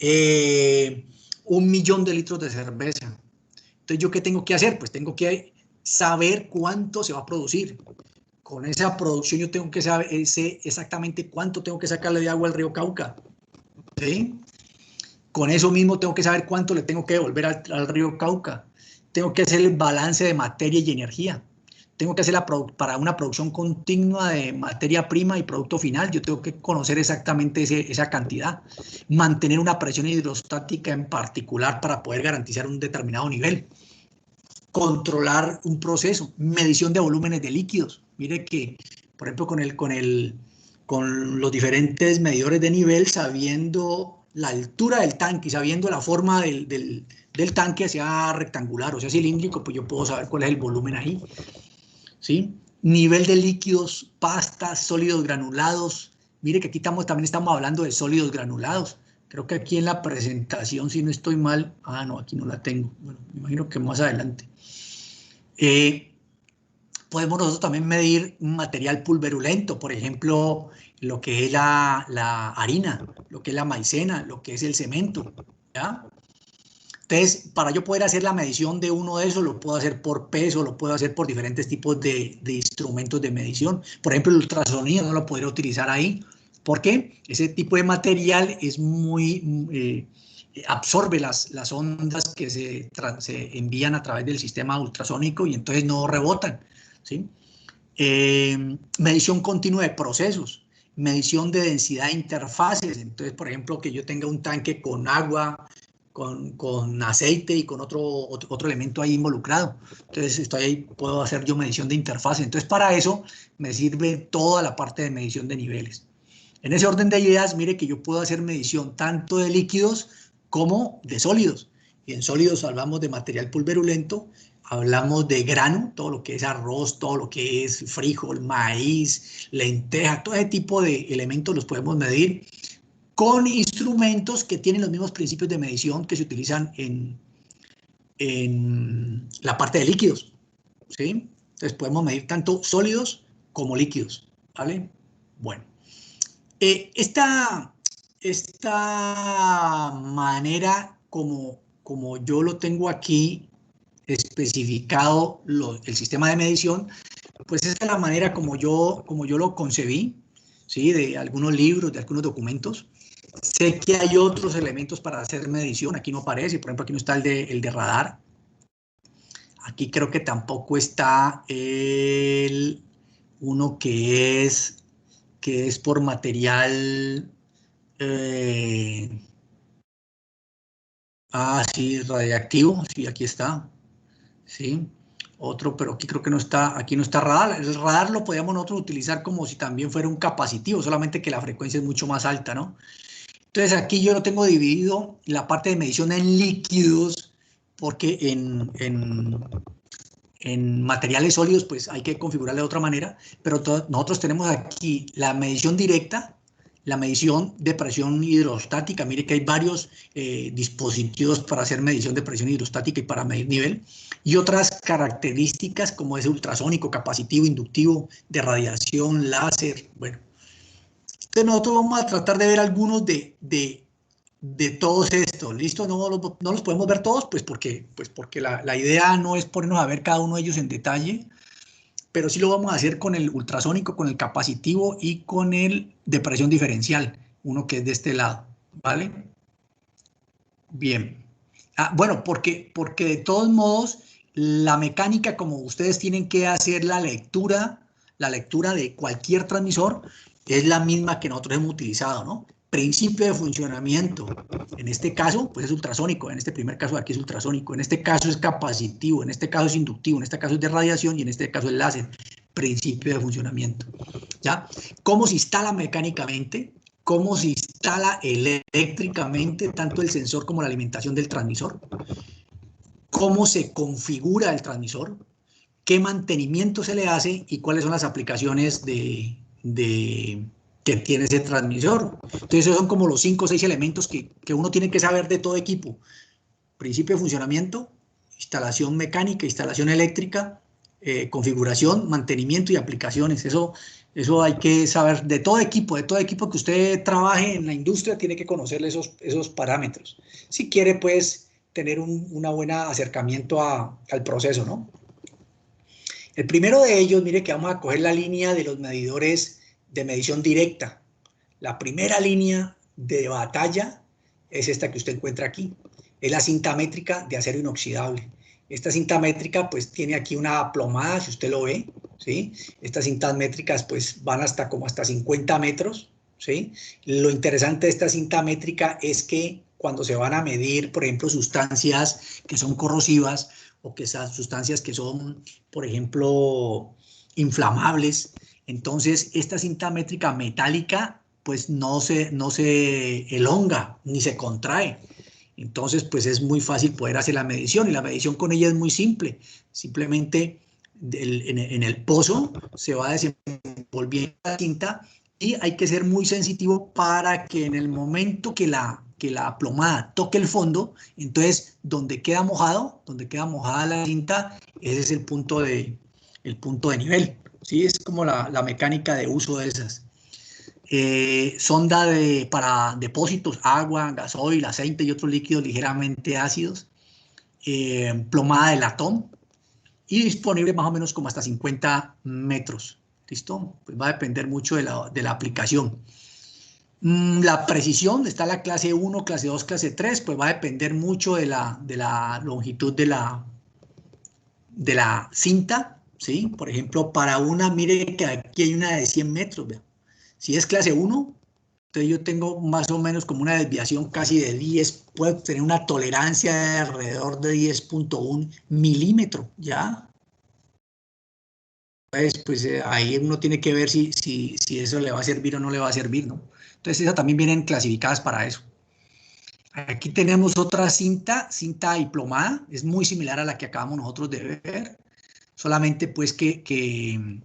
1.000.000 de litros de cerveza. Entonces, ¿yo qué tengo que hacer? Pues tengo que saber cuánto se va a producir. Con esa producción yo tengo que saber exactamente cuánto tengo que sacarle de agua al río Cauca. ¿Sí? Con eso mismo tengo que saber cuánto le tengo que devolver al río Cauca. Tengo que hacer el balance de materia y energía. Tengo que hacer para una producción continua de materia prima y producto final, yo tengo que conocer exactamente esa cantidad. Mantener una presión hidrostática en particular para poder garantizar un determinado nivel. Controlar un proceso, medición de volúmenes de líquidos. Mire que, por ejemplo, con los diferentes medidores de nivel, sabiendo la altura del tanque y sabiendo la forma del del tanque, sea rectangular o sea cilíndrico, pues yo puedo saber cuál es el volumen ahí, ¿sí? Nivel de líquidos, pastas, sólidos granulados. Mire que aquí también estamos hablando de sólidos granulados. Creo que aquí en la presentación, si no estoy mal, no, aquí no la tengo. Bueno, me imagino que más adelante. Podemos nosotros también medir un material pulverulento, por ejemplo, lo que es la harina, lo que es la maicena, lo que es el cemento, ¿ya? Entonces, para yo poder hacer la medición de uno de esos, lo puedo hacer por peso, lo puedo hacer por diferentes tipos de instrumentos de medición. Por ejemplo, el ultrasonido no lo podría utilizar ahí, porque ese tipo de material es muy... absorbe las ondas que se envían a través del sistema ultrasónico y entonces no rebotan, ¿sí? Medición continua de procesos, medición de densidad de interfaces. Entonces, por ejemplo, que yo tenga un tanque con agua, con aceite y con otro elemento ahí involucrado. Entonces, estoy ahí, puedo hacer yo medición de interfaz. Entonces, para eso me sirve toda la parte de medición de niveles. En ese orden de ideas, mire que yo puedo hacer medición tanto de líquidos como de sólidos. Y en sólidos hablamos de material pulverulento, hablamos de grano, todo lo que es arroz, todo lo que es frijol, maíz, lenteja, todo ese tipo de elementos los podemos medir con instrumentos que tienen los mismos principios de medición que se utilizan en la parte de líquidos, ¿sí? Entonces podemos medir tanto sólidos como líquidos, ¿vale? Bueno, esta manera como yo lo tengo aquí especificado el sistema de medición, pues esa es la manera como yo lo concebí, ¿sí? De algunos libros, de algunos documentos. Sé que hay otros elementos para hacer medición, aquí no aparece, por ejemplo, aquí no está el de radar. Aquí creo que tampoco está uno que es por material, sí, radiactivo, sí, aquí está, sí. Otro, pero aquí creo que no está, aquí no está radar. El radar lo podríamos nosotros utilizar como si también fuera un capacitivo, solamente que la frecuencia es mucho más alta, ¿no? Entonces aquí yo lo tengo dividido la parte de medición en líquidos, porque en materiales sólidos pues hay que configurarle de otra manera, pero nosotros tenemos aquí la medición directa, la medición de presión hidrostática. Mire que hay varios dispositivos para hacer medición de presión hidrostática y para medir nivel, y otras características como es ultrasónico, capacitivo, inductivo, de radiación, láser, bueno. Entonces nosotros vamos a tratar de ver algunos de todos estos, ¿listo? No los podemos ver todos, pues porque la idea no es ponernos a ver cada uno de ellos en detalle, pero sí lo vamos a hacer con el ultrasónico, con el capacitivo y con el de presión diferencial, uno que es de este lado, ¿vale? Bien. Bueno, porque de todos modos, la mecánica, como ustedes tienen que hacer la lectura de cualquier transmisor, es la misma que nosotros hemos utilizado, ¿no? Principio de funcionamiento. En este caso, pues es ultrasónico. En este primer caso aquí es ultrasónico. En este caso es capacitivo. En este caso es inductivo. En este caso es de radiación y en este caso es láser. Principio de funcionamiento. ¿Ya? ¿Cómo se instala mecánicamente? ¿Cómo se instala eléctricamente tanto el sensor como la alimentación del transmisor? ¿Cómo se configura el transmisor? ¿Qué mantenimiento se le hace? ¿Y cuáles son las aplicaciones que tiene ese transmisor? Entonces, esos son como los 5 o 6 elementos que uno tiene que saber de todo equipo. Principio de funcionamiento, instalación mecánica, instalación eléctrica, configuración, mantenimiento y aplicaciones. Eso hay que saber de todo equipo que usted trabaje en la industria, tiene que conocerle esos parámetros. Si quiere, pues, tener un buen acercamiento al proceso, ¿no? El primero de ellos, mire que vamos a coger la línea de los medidores de medición directa. La primera línea de batalla es esta que usted encuentra aquí. Es la cinta métrica de acero inoxidable. Esta cinta métrica pues tiene aquí una plomada, si usted lo ve, ¿sí? Estas cintas métricas pues van hasta 50 metros, ¿sí? Lo interesante de esta cinta métrica es que cuando se van a medir, por ejemplo, sustancias que son corrosivas o que esas sustancias que son, por ejemplo, inflamables, entonces esta cinta métrica metálica pues no se elonga ni se contrae. Entonces, pues es muy fácil poder hacer la medición, y la medición con ella es muy simple. Simplemente en el pozo se va desenvolviendo la cinta, y hay que ser muy sensitivo para que en el momento que la plomada toque el fondo, entonces donde queda mojada la cinta, ese es el punto de nivel. ¿Sí? Es como la mecánica de uso de esas. Sonda para depósitos, agua, gasoil, aceite y otros líquidos ligeramente ácidos, plomada de latón, y disponible más o menos como hasta 50 metros. ¿Listo? Pues va a depender mucho de la aplicación. La precisión, está la clase 1, clase 2, clase 3, pues va a depender mucho de la longitud de la cinta, ¿sí? Por ejemplo, para una, mire que aquí hay una de 100 metros, ¿vea? Si es clase 1, entonces yo tengo más o menos como una desviación casi de 10, puedo tener una tolerancia de alrededor de 10.1 milímetros, ¿ya? Pues ahí uno tiene que ver si eso le va a servir o no le va a servir, ¿no? Entonces esas también vienen clasificadas para eso. Aquí tenemos otra cinta diplomada, es muy similar a la que acabamos nosotros de ver, solamente pues que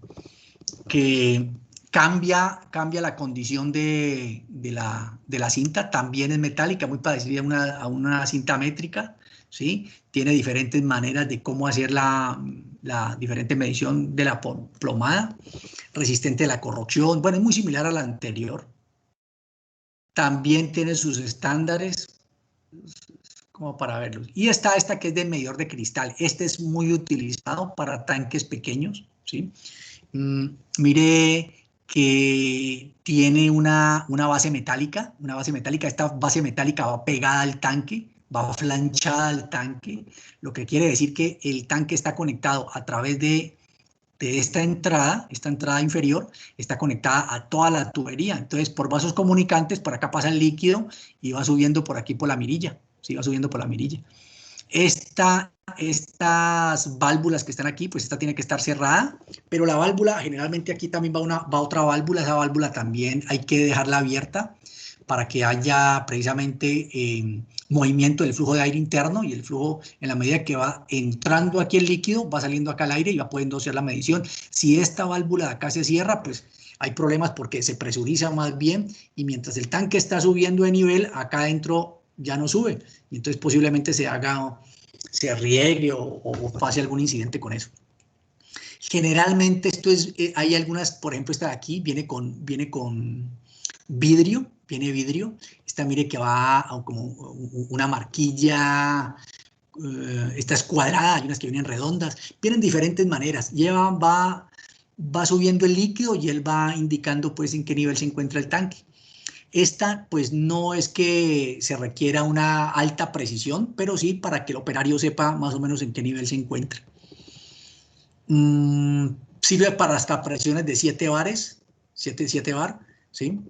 cambia la condición de la cinta, también es metálica, muy parecida a una cinta métrica, ¿sí? Tiene diferentes maneras de cómo hacer la diferente medición de la plomada, resistente a la corrosión, bueno, es muy similar a la anterior. También tiene sus estándares, como para verlos. Y está esta que es de medidor de cristal. Este es muy utilizado para tanques pequeños, ¿sí? Mire que tiene una base metálica, esta base metálica va pegada al tanque, va flanchada al tanque, lo que quiere decir que el tanque está conectado a través de esta entrada inferior, está conectada a toda la tubería. Entonces, por vasos comunicantes, por acá pasa el líquido y va subiendo por aquí por la mirilla, ¿sí? Va subiendo por la mirilla. Estas válvulas que están aquí, pues esta tiene que estar cerrada, pero la válvula, generalmente aquí también va otra válvula, esa válvula también hay que dejarla abierta para que haya precisamente movimiento del flujo de aire interno, y el flujo, en la medida que va entrando aquí el líquido, va saliendo acá el aire y va pudiendo hacer la medición. Si esta válvula de acá se cierra, pues hay problemas porque se presuriza más bien, y mientras el tanque está subiendo de nivel, acá adentro ya no sube, y entonces posiblemente se riegue o pase algún incidente con eso. Generalmente esto es, hay algunas, por ejemplo esta de aquí viene con vidrio, esta mire que va a como una marquilla, esta es cuadrada, hay unas que vienen redondas, vienen diferentes maneras, va subiendo el líquido y él va indicando pues en qué nivel se encuentra el tanque. Esta, pues no es que se requiera una alta precisión, pero sí para que el operario sepa más o menos en qué nivel se encuentra. Sirve para hasta presiones de 7 bares, 7 bar, ¿sí?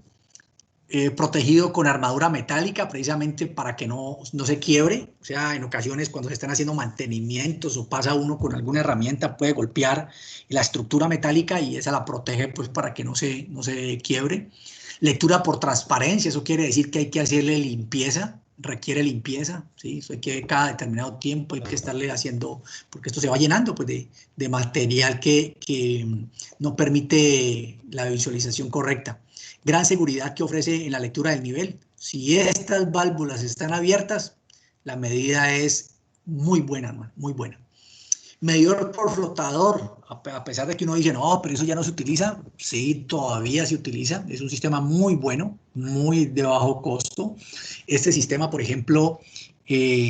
Protegido con armadura metálica, precisamente para que no se quiebre. O sea, en ocasiones cuando se están haciendo mantenimientos o pasa uno con alguna herramienta, puede golpear la estructura metálica y esa la protege pues para que no se quiebre. Lectura por transparencia, eso quiere decir que hay que hacerle limpieza, requiere limpieza, ¿sí? Eso hay que cada determinado tiempo hay que estarle haciendo, porque esto se va llenando pues, de material que no permite la visualización correcta. Gran seguridad que ofrece en la lectura del nivel. Si estas válvulas están abiertas, la medida es muy buena, hermano, muy buena. Medidor por flotador, a pesar de que uno dice, no, pero eso ya no se utiliza, sí, todavía se utiliza, es un sistema muy bueno, muy de bajo costo. Este sistema, por ejemplo,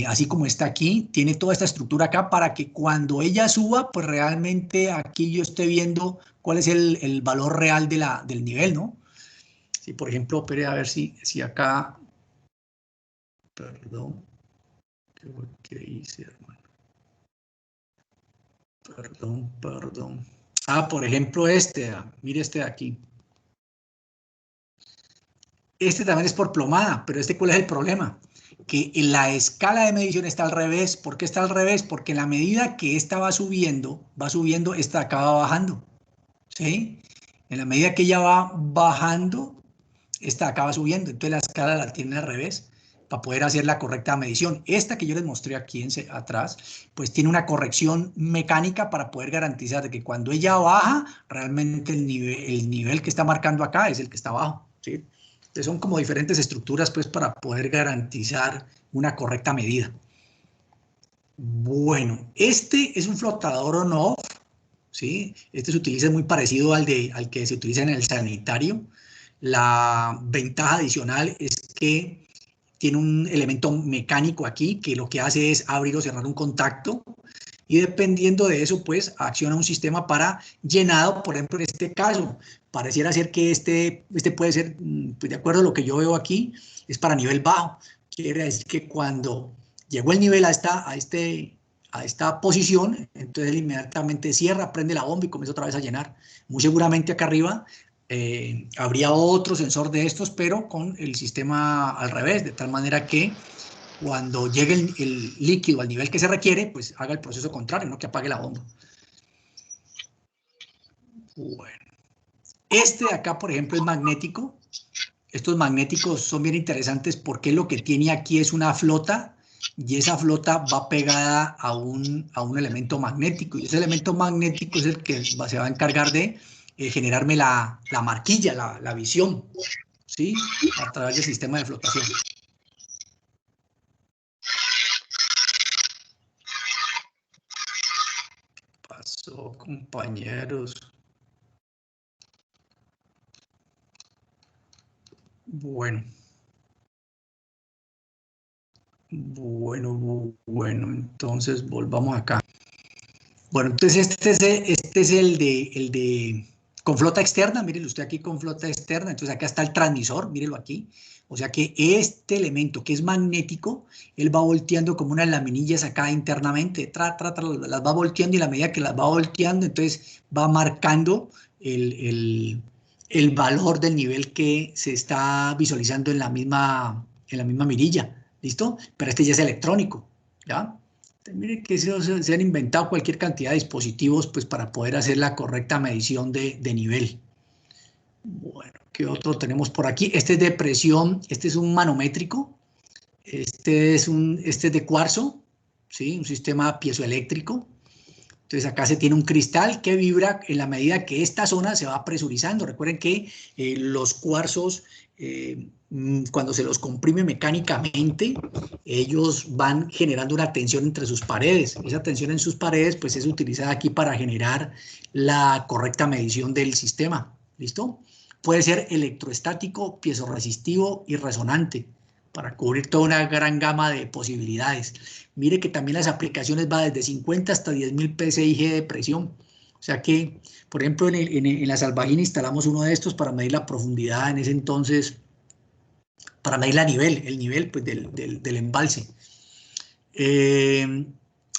así como está aquí, tiene toda esta estructura acá para que cuando ella suba, pues realmente aquí yo esté viendo cuál es el valor real del nivel, ¿no? Si, por ejemplo, espere a ver si acá, perdón, ¿qué hice, hermano? Perdón. Por ejemplo, mire este de aquí. Este también es por plomada, pero ¿cuál es el problema? Que en la escala de medición está al revés. ¿Por qué está al revés? Porque en la medida que esta va subiendo, esta de acá va bajando, ¿sí? En la medida que ella va bajando, esta de acá va subiendo, entonces la escala la tiene al revés. para poder hacer la correcta medición. Esta que yo les mostré aquí atrás, pues tiene una corrección mecánica para poder garantizar de que cuando ella baja, realmente el nivel que está marcando acá es el que está abajo, ¿sí? Entonces son como diferentes estructuras pues para poder garantizar una correcta medida. Bueno, este es un flotador on-off, ¿sí? Este se utiliza muy parecido al que se utiliza en el sanitario. La ventaja adicional es que tiene un elemento mecánico aquí que lo que hace es abrir o cerrar un contacto y dependiendo de eso, pues acciona un sistema para llenado. Por ejemplo, en este caso, pareciera ser que este puede ser, pues, de acuerdo a lo que yo veo aquí, es para nivel bajo. Quiere decir que cuando llegó el nivel a esta posición, entonces él inmediatamente cierra, prende la bomba y comienza otra vez a llenar. Muy seguramente acá arriba habría otro sensor de estos, pero con el sistema al revés, de tal manera que cuando llegue el líquido al nivel que se requiere, pues haga el proceso contrario, no que apague la bomba. Bueno, este de acá, por ejemplo, es magnético. Estos magnéticos son bien interesantes porque lo que tiene aquí es una flota y esa flota va pegada a un elemento magnético y ese elemento magnético es el que se va a encargar de generarme la marquilla, la visión, ¿sí? A través del sistema de flotación. ¿Qué pasó, compañeros? Bueno. Bueno, entonces volvamos acá. Bueno, entonces este es el de con flota externa, mírelo usted aquí con flota externa, entonces acá está el transmisor, mírelo aquí. O sea que este elemento que es magnético, él va volteando como unas laminillas acá internamente, las va volteando y a la medida que las va volteando, entonces va marcando el valor del nivel que se está visualizando en la misma mirilla, ¿listo? Pero este ya es electrónico, ¿ya? Mire que se han inventado cualquier cantidad de dispositivos pues, para poder hacer la correcta medición de nivel. Bueno, ¿qué otro tenemos por aquí? Este es de presión, este es un manométrico, este es de cuarzo, ¿sí? Un sistema piezoeléctrico. Entonces acá se tiene un cristal que vibra en la medida que esta zona se va presurizando. Recuerden que los cuarzos, cuando se los comprime mecánicamente, ellos van generando una tensión entre sus paredes. Esa tensión en sus paredes pues, es utilizada aquí para generar la correcta medición del sistema. ¿Listo? Puede ser electroestático, piezoresisitivo y resonante para cubrir toda una gran gama de posibilidades. Mire que también las aplicaciones van desde 50 hasta 10.000 PSIG de presión. O sea que, por ejemplo, en la Salvagina instalamos uno de estos para medir la profundidad en ese entonces, para medir el nivel pues, del embalse.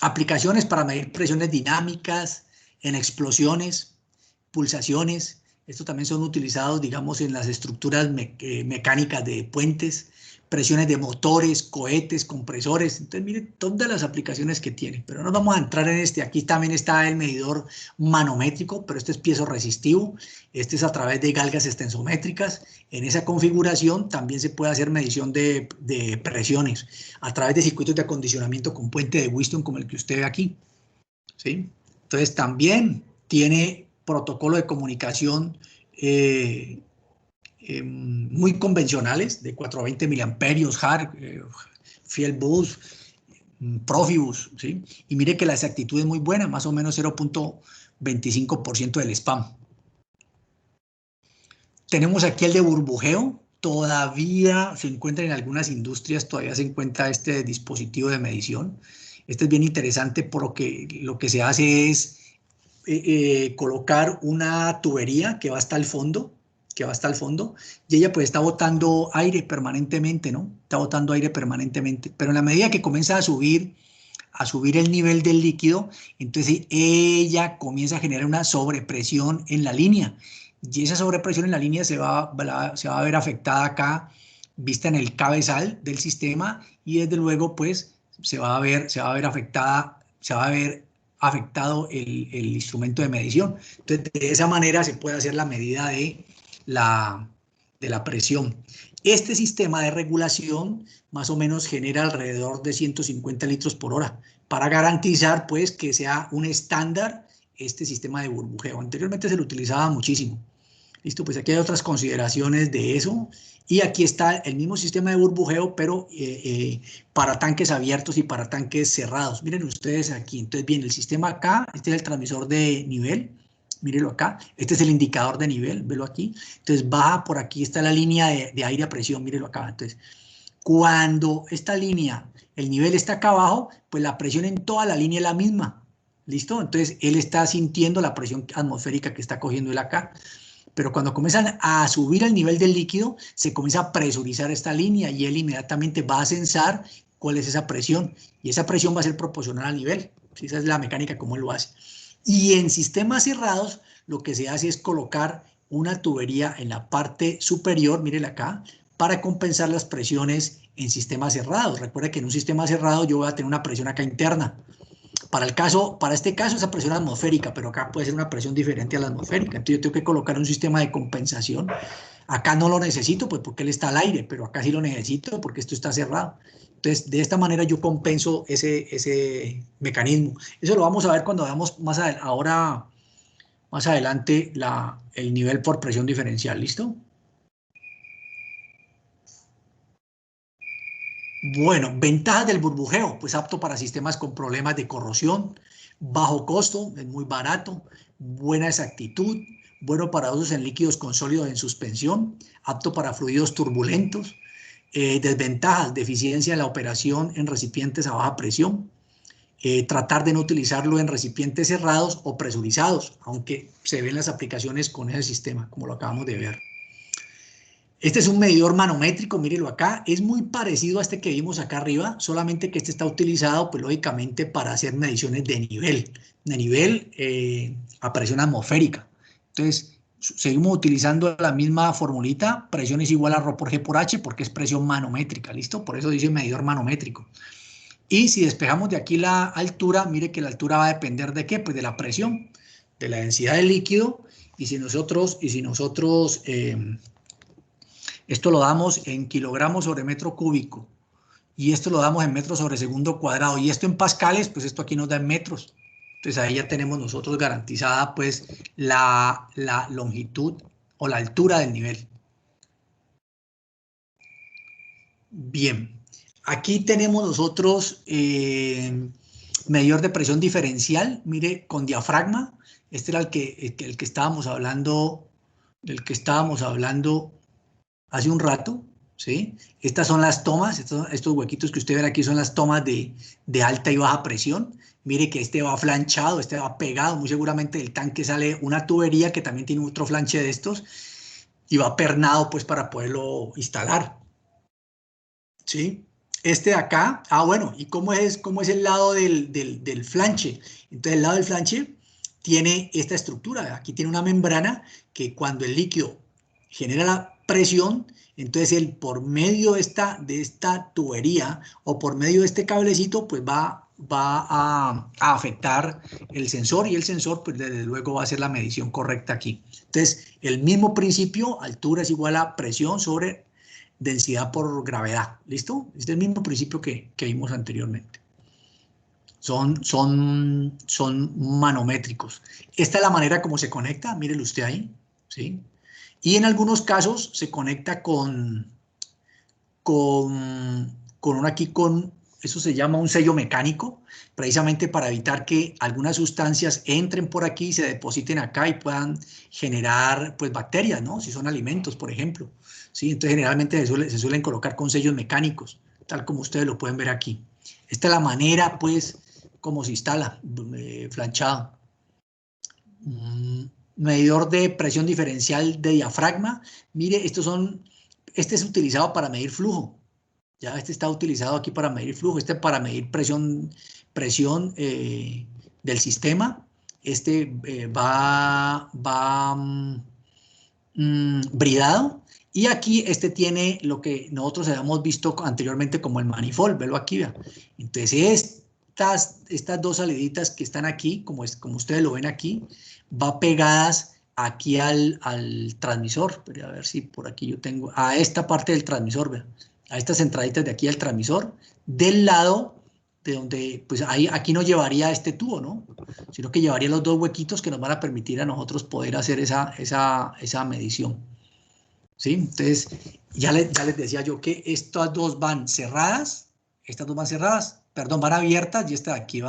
Aplicaciones para medir presiones dinámicas, en explosiones, pulsaciones. Estos también son utilizados, digamos, en las estructuras mecánicas de puentes, presiones de motores, cohetes, compresores. Entonces, mire todas las aplicaciones que tiene. Pero no vamos a entrar en este. Aquí también está el medidor manométrico, pero este es piezo-resistivo. Este es a través de galgas extensométricas. En esa configuración también se puede hacer medición de presiones a través de circuitos de acondicionamiento con puente de Whiston como el que usted ve aquí, ¿sí? Entonces también tiene protocolo de comunicación muy convencionales de 420 miliamperios, HART, Fieldbus, Profibus, ¿sí? Y mire que la exactitud es muy buena, más o menos 0.25% del spam. Tenemos aquí el de burbujeo, todavía se encuentra en algunas industrias, todavía se encuentra este dispositivo de medición. Este es bien interesante porque lo que se hace es colocar una tubería que va hasta el fondo, y ella pues está botando aire permanentemente, ¿no? Está botando aire permanentemente, pero en la medida que comienza a subir el nivel del líquido, entonces ella comienza a generar una sobrepresión en la línea, y esa sobrepresión en la línea se va a ver afectada acá, vista en el cabezal del sistema, y desde luego pues se va a ver afectado el instrumento de medición. Entonces, de esa manera se puede hacer la medida de la presión. Este sistema de regulación más o menos genera alrededor de 150 litros por hora para garantizar pues que sea un estándar este sistema de burbujeo. Anteriormente se lo utilizaba muchísimo. Listo, pues aquí hay otras consideraciones de eso. Y aquí está el mismo sistema de burbujeo, pero para tanques abiertos y para tanques cerrados. Miren ustedes aquí. Entonces, bien, el sistema acá, este es el transmisor de nivel. Mírenlo acá. Este es el indicador de nivel, velo aquí. Entonces, baja por aquí, está la línea de aire a presión, mírenlo acá. Entonces, cuando esta línea, el nivel está acá abajo, pues la presión en toda la línea es la misma. ¿Listo? Entonces, él está sintiendo la presión atmosférica que está cogiendo él acá. Pero cuando comienzan a subir el nivel del líquido, se comienza a presurizar esta línea y él inmediatamente va a censar cuál es esa presión. Y esa presión va a ser proporcional al nivel. Esa es la mecánica como él lo hace. Y en sistemas cerrados, lo que se hace es colocar una tubería en la parte superior, mírenla acá, para compensar las presiones en sistemas cerrados. Recuerda que en un sistema cerrado yo voy a tener una presión acá interna. Para este caso, esa presión atmosférica, pero acá puede ser una presión diferente a la atmosférica. Entonces yo tengo que colocar un sistema de compensación. Acá no lo necesito, pues porque él está al aire, pero acá sí lo necesito porque esto está cerrado. Entonces, de esta manera yo compenso ese mecanismo. Eso lo vamos a ver cuando veamos más adelante el nivel por presión diferencial. ¿Listo? Bueno, ventajas del burbujeo, pues apto para sistemas con problemas de corrosión, bajo costo, es muy barato, buena exactitud, bueno para usos en líquidos con sólidos en suspensión, apto para fluidos turbulentos, desventajas, deficiencia en la operación en recipientes a baja presión, tratar de no utilizarlo en recipientes cerrados o presurizados, aunque se ven las aplicaciones con ese sistema, como lo acabamos de ver. Este es un medidor manométrico, mírelo acá, es muy parecido a este que vimos acá arriba, solamente que este está utilizado, pues lógicamente, para hacer mediciones de nivel a presión atmosférica. Entonces, seguimos utilizando la misma formulita, presión es igual a ρ por G por H, porque es presión manométrica, ¿listo? Por eso dice medidor manométrico. Y si despejamos de aquí la altura, mire que la altura va a depender de qué, pues de la presión, de la densidad del líquido, y si nosotros esto lo damos en kilogramos sobre metro cúbico y esto lo damos en metros sobre segundo cuadrado y esto en pascales, pues esto aquí nos da en metros. Entonces ahí ya tenemos nosotros garantizada pues la longitud o la altura del nivel. Bien, aquí tenemos nosotros medidor de presión diferencial, mire, con diafragma. Este era el que estábamos hablando, del que estábamos hablando hace un rato, ¿sí? Estas son las tomas, estos huequitos que usted ve aquí son las tomas de alta y baja presión. Mire que este va flanchado, este va pegado, muy seguramente del tanque sale una tubería que también tiene otro flanche de estos y va pernado pues para poderlo instalar, ¿sí? Este de acá, bueno, ¿y cómo es el lado del flanche? Entonces el lado del flanche tiene esta estructura, aquí tiene una membrana que cuando el líquido genera la presión, entonces él por medio de esta tubería o por medio de este cablecito pues va a afectar el sensor y el sensor pues desde luego va a hacer la medición correcta aquí. Entonces el mismo principio, altura es igual a presión sobre densidad por gravedad, ¿listo? Este es el mismo principio que vimos anteriormente. Son manométricos. Esta es la manera como se conecta, mírelo usted ahí, ¿sí? Y en algunos casos se conecta eso se llama un sello mecánico, precisamente para evitar que algunas sustancias entren por aquí y se depositen acá y puedan generar pues bacterias, ¿no? Si son alimentos, por ejemplo. ¿Sí? Entonces generalmente se suelen colocar con sellos mecánicos, tal como ustedes lo pueden ver aquí. Esta es la manera pues como se instala, flanchado. Medidor de presión diferencial de diafragma. Mire, este es utilizado para medir flujo. Ya este está utilizado aquí para medir flujo, este para medir presión del sistema. Este bridado. Y aquí este tiene lo que nosotros habíamos visto anteriormente como el manifold, velo aquí, vea. Entonces estas dos saliditas que están aquí, como ustedes lo ven aquí, va pegadas aquí al transmisor. Pero a ver si por aquí yo tengo, a esta parte del transmisor, vean, a estas entraditas de aquí al transmisor, del lado de donde, pues ahí, aquí no llevaría este tubo, ¿no? Sino que llevaría los dos huequitos que nos van a permitir a nosotros poder hacer esa medición. ¿Sí? Entonces, ya les decía yo que estas dos van cerradas, perdón, van abiertas, y esta de aquí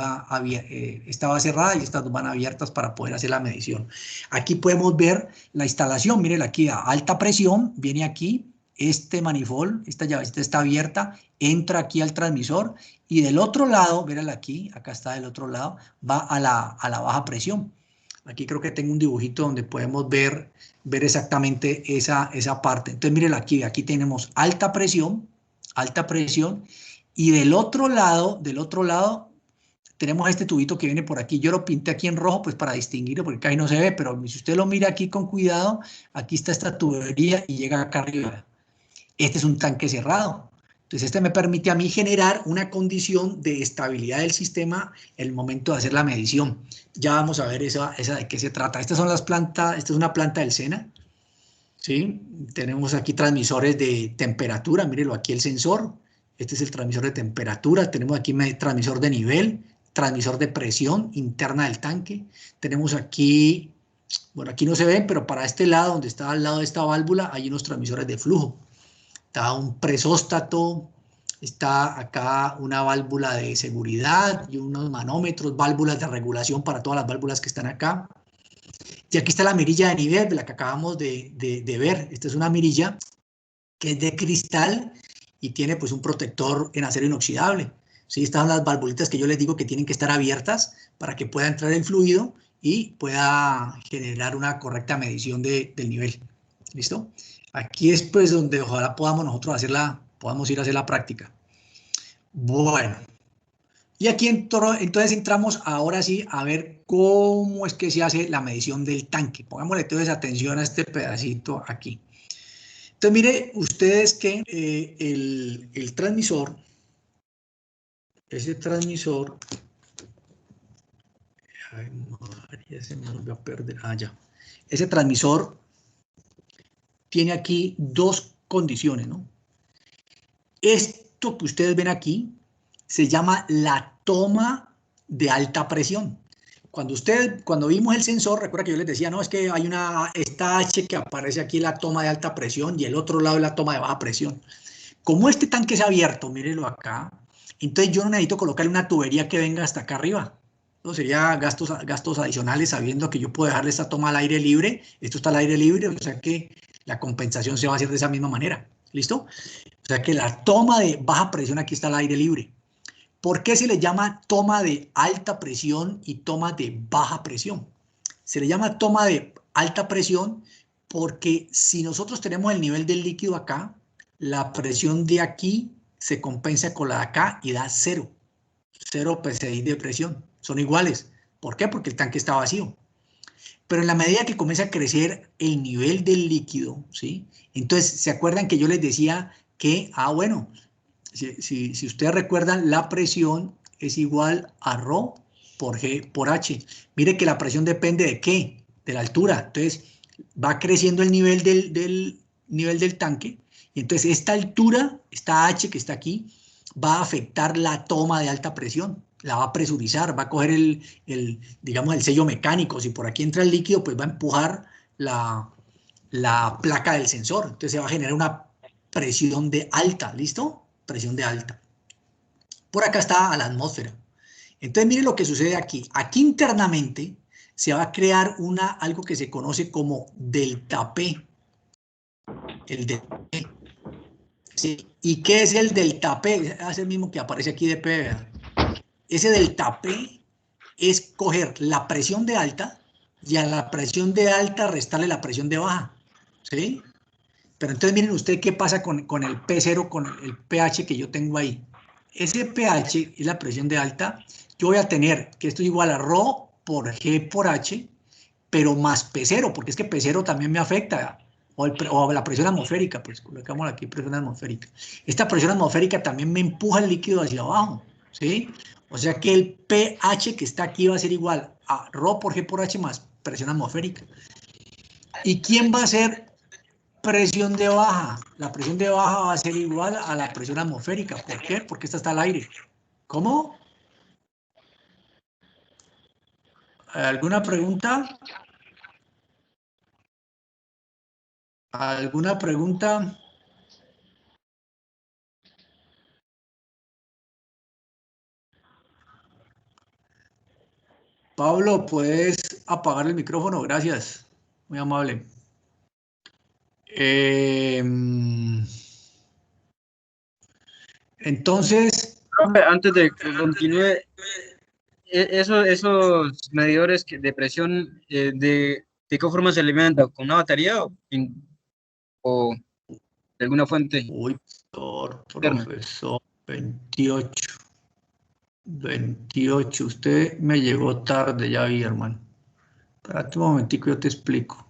esta va cerrada y estas dos van abiertas para poder hacer la medición. Aquí podemos ver la instalación, miren aquí a alta presión, viene aquí, este manifold, esta llavecita está abierta, entra aquí al transmisor y del otro lado, mírenla aquí, acá está del otro lado, va a la baja presión. Aquí creo que tengo un dibujito donde podemos ver exactamente esa parte. Entonces, miren aquí tenemos alta presión, y del otro lado, tenemos este tubito que viene por aquí. Yo lo pinté aquí en rojo, pues para distinguirlo, porque casi no se ve, pero si usted lo mira aquí con cuidado, aquí está esta tubería y llega acá arriba. Este es un tanque cerrado. Entonces, este me permite a mí generar una condición de estabilidad del sistema en el momento de hacer la medición. Ya vamos a ver esa de qué se trata. Estas son las plantas, esta es una planta del SENA. ¿Sí? Tenemos aquí transmisores de temperatura, mírenlo aquí el sensor. Este es el transmisor de temperatura. Tenemos aquí transmisor de nivel, transmisor de presión interna del tanque. Tenemos aquí, bueno, aquí no se ven, pero para este lado, donde está al lado de esta válvula, hay unos transmisores de flujo. Está un presóstato, está acá una válvula de seguridad y unos manómetros, válvulas de regulación para todas las válvulas que están acá. Y aquí está la mirilla de nivel, la que acabamos de ver. Esta es una mirilla que es de cristal y tiene pues un protector en acero inoxidable. ¿Sí? Están las valvulitas que yo les digo que tienen que estar abiertas para que pueda entrar el fluido y pueda generar una correcta medición del nivel. ¿Listo? Aquí es pues donde ojalá podamos nosotros podamos ir a hacer la práctica. Bueno, y aquí entonces entramos ahora sí a ver cómo es que se hace la medición del tanque. Pongámosle entonces atención a este pedacito aquí. Entonces mire ustedes que el transmisor, ese transmisor, ay, María, se me volvió a perder, ya. Ese transmisor tiene aquí dos condiciones, ¿no? Esto que ustedes ven aquí se llama la toma de alta presión. Cuando vimos el sensor, recuerda que yo les decía, no, es que hay esta H que aparece aquí, la toma de alta presión, y el otro lado es la toma de baja presión. Como este tanque es abierto, mírenlo acá, entonces yo no necesito colocarle una tubería que venga hasta acá arriba. Eso sería gastos adicionales, sabiendo que yo puedo dejarle esta toma al aire libre. Esto está al aire libre, o sea que la compensación se va a hacer de esa misma manera. ¿Listo? O sea que la toma de baja presión aquí está al aire libre. ¿Por qué se le llama toma de alta presión y toma de baja presión? Se le llama toma de alta presión porque si nosotros tenemos el nivel del líquido acá, la presión de aquí se compensa con la de acá y da 0 PSI de presión. Son iguales. ¿Por qué? Porque el tanque está vacío. Pero en la medida que comienza a crecer el nivel del líquido, ¿sí? Entonces, ¿se acuerdan que yo les decía que, bueno, si ustedes recuerdan, la presión es igual a ρ por G por H. Mire que la presión depende de ¿qué? De la altura. Entonces, va creciendo el nivel del tanque. Y entonces, esta altura, esta H que está aquí, va a afectar la toma de alta presión. La va a presurizar, va a coger digamos, el sello mecánico. Si por aquí entra el líquido, pues va a empujar la placa del sensor. Entonces, se va a generar una presión de alta. ¿Listo? Presión de alta. Por acá está a la atmósfera. Entonces, miren lo que sucede aquí. Aquí internamente se va a crear algo que se conoce como delta P. El delta P. ¿Sí? ¿Y qué es el delta P? Es el mismo que aparece aquí de P. ¿Verdad? Ese delta P es coger la presión de alta y a la presión de alta restarle la presión de baja. ¿Sí? Pero entonces miren ustedes qué pasa con el P0, con el pH que yo tengo ahí. Ese pH es la presión de alta. Yo voy a tener que esto es igual a ρ por G por H, pero más P0, porque es que P0 también me afecta. O la presión atmosférica, pues colocamos aquí presión atmosférica. Esta presión atmosférica también me empuja el líquido hacia abajo, ¿sí? O sea que el pH que está aquí va a ser igual a ρ por G por H más presión atmosférica. ¿Y quién va a ser presión de baja? La presión de baja va a ser igual a la presión atmosférica. ¿Por qué? Porque esta está al aire. ¿Cómo? ¿Alguna pregunta? ¿Alguna pregunta? Pablo, ¿puedes apagar el micrófono? Gracias. Muy amable. Entonces... Antes de que continúe, esos medidores de presión, ¿de qué forma se alimentan? ¿Con una batería o de alguna fuente Uy, externa? profesor, 28. 28. Usted me llegó tarde, ya vi, hermano. Espérate un momentico, yo te explico.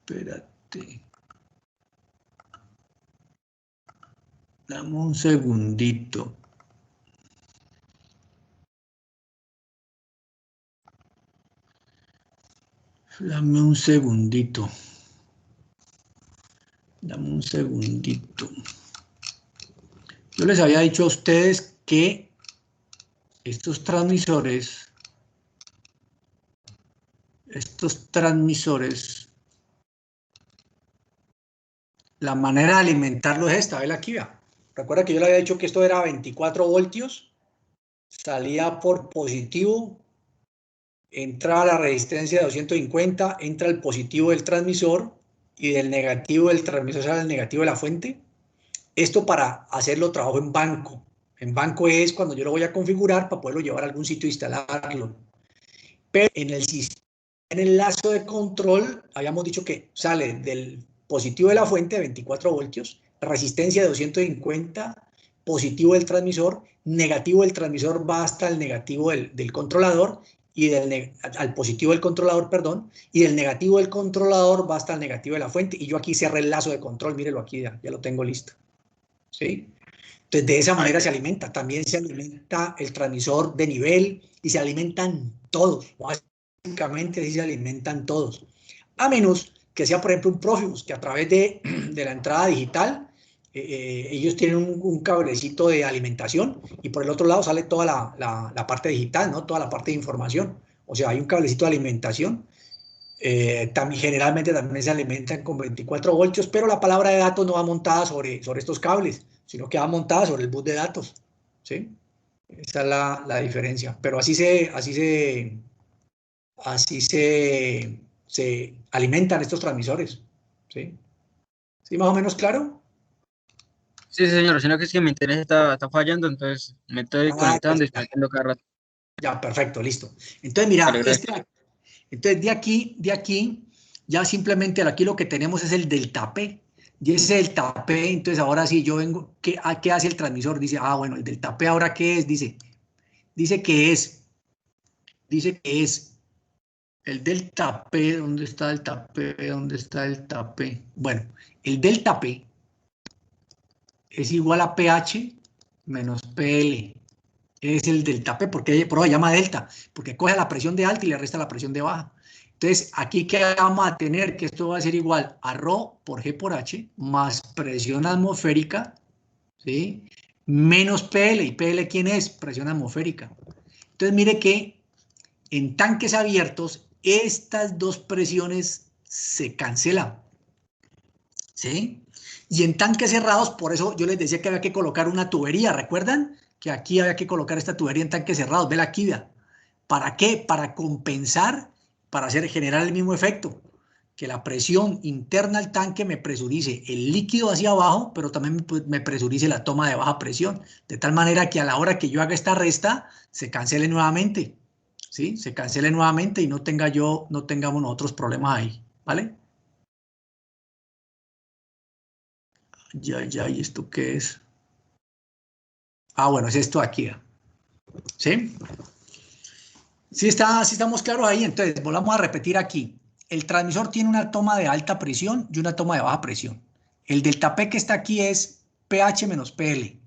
Espérate. Dame un segundito. Dame un segundito. Dame un segundito. Yo les había dicho a ustedes que estos transmisores, la manera de alimentarlos es esta, ¿ves aquí? Vea. Recuerda que yo le había dicho que esto era 24 voltios, salía por positivo, entraba a la resistencia de 250, entra el positivo del transmisor y del negativo del transmisor sale el negativo de la fuente. Esto para hacerlo trabajo en banco. En banco es cuando yo lo voy a configurar para poderlo llevar a algún sitio e instalarlo. Pero en el sistema, en el lazo de control, habíamos dicho que sale del positivo de la fuente de 24 voltios, resistencia de 250, positivo del transmisor, negativo del transmisor va hasta el negativo del controlador y al positivo del controlador, perdón, y del negativo del controlador va hasta el negativo de la fuente. Y yo aquí cerré el lazo de control, mírelo aquí, ya lo tengo listo. ¿Sí? Entonces, de esa manera se alimenta. También se alimenta el transmisor de nivel y se alimentan todos. Básicamente, sí se alimentan todos. A menos que sea, por ejemplo, un Profibus, que a través de la entrada digital, ellos tienen un cablecito de alimentación y por el otro lado sale toda la parte digital, ¿no? Toda la parte de información. O sea, hay un cablecito de alimentación. También, generalmente también se alimentan con 24 voltios, pero la palabra de datos no va montada sobre estos cables, sino que va montada sobre el bus de datos. ¿Sí? Esa es la diferencia. Pero se alimentan estos transmisores. ¿Sí? ¿Sí, más o menos claro? Sí, señor, sino que es que mi internet está fallando, entonces me estoy conectando y desconectando cada rato. Ya, perfecto, listo. Entonces, mira, Vale, entonces de aquí, ya simplemente aquí lo que tenemos es el delta P. Y ese delta P, entonces ahora sí yo vengo, ¿qué hace el transmisor? Dice, bueno, el delta P ahora ¿qué es? Dice que es el delta P, ¿dónde está el delta P? ¿Dónde está el delta P? Bueno, el delta P es igual a pH menos PL. Es el delta P, porque por eso se llama delta, porque coge la presión de alta y le resta la presión de baja. Entonces, aquí que vamos a tener que esto va a ser igual a ρ por G por H más presión atmosférica, ¿sí? Menos PL. ¿Y PL quién es? Presión atmosférica. Entonces, mire que en tanques abiertos, estas dos presiones se cancelan, ¿sí? Y en tanques cerrados, por eso yo les decía que había que colocar una tubería, ¿recuerdan? Que aquí había que colocar esta tubería en tanques cerrados, ve aquí, vea. ¿Para qué? Para compensar, para generar el mismo efecto, que la presión interna al tanque me presurice el líquido hacia abajo, pero también me presurice la toma de baja presión, de tal manera que a la hora que yo haga esta resta, se cancele nuevamente, ¿sí? Se cancele nuevamente y no tengamos nosotros problemas ahí, ¿vale? Ya, ¿y esto qué es? Bueno, es esto aquí, ¿sí? Sí estamos claros ahí, entonces volvamos a repetir aquí. El transmisor tiene una toma de alta presión y una toma de baja presión. El delta P que está aquí es pH menos PL.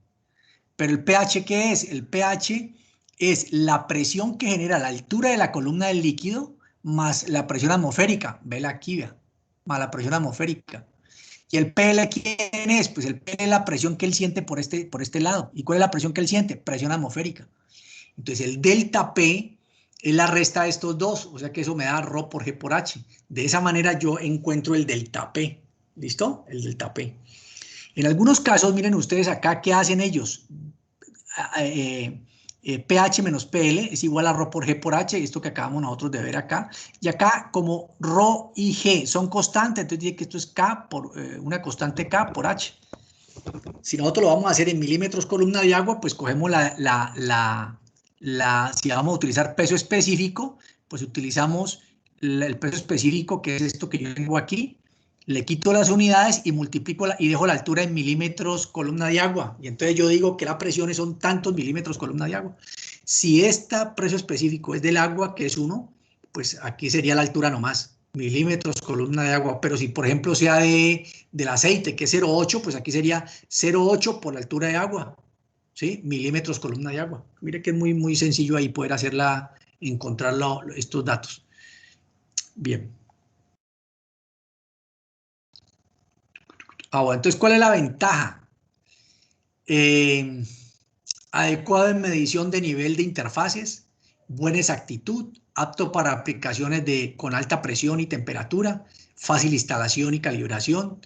Pero el pH, ¿qué es? El pH es la presión que genera la altura de la columna del líquido más la presión atmosférica. Vela aquí, vea. Más la presión atmosférica. ¿Y el PL quién es? Pues el PL es la presión que él siente por este lado. ¿Y cuál es la presión que él siente? Presión atmosférica. Entonces el delta P es la resta de estos dos, o sea que eso me da ρ por G por H. De esa manera yo encuentro el delta P. ¿Listo? El delta P. En algunos casos, miren ustedes acá, ¿qué hacen ellos? pH menos PL es igual a ρ por G por H, esto que acabamos nosotros de ver acá. Y acá, como ρ y G son constantes, entonces dice que esto es K por una constante K por H. Si nosotros lo vamos a hacer en milímetros columna de agua, pues cogemos si vamos a utilizar peso específico, pues utilizamos el peso específico, que es esto que yo tengo aquí, le quito las unidades y multiplico y dejo la altura en milímetros columna de agua. Y entonces yo digo que las presiones son tantos milímetros columna de agua. Si este peso específico es del agua, que es 1, pues aquí sería la altura nomás, milímetros columna de agua. Pero si, por ejemplo, sea del aceite, que es 0,8, pues aquí sería 0,8 por la altura de agua. ¿Sí? Milímetros columna de agua. Mire que es muy, muy sencillo ahí poder encontrar estos datos. Bien. Bueno, entonces, ¿cuál es la ventaja? Adecuado en medición de nivel de interfaces, buena exactitud, apto para aplicaciones con alta presión y temperatura, fácil instalación y calibración.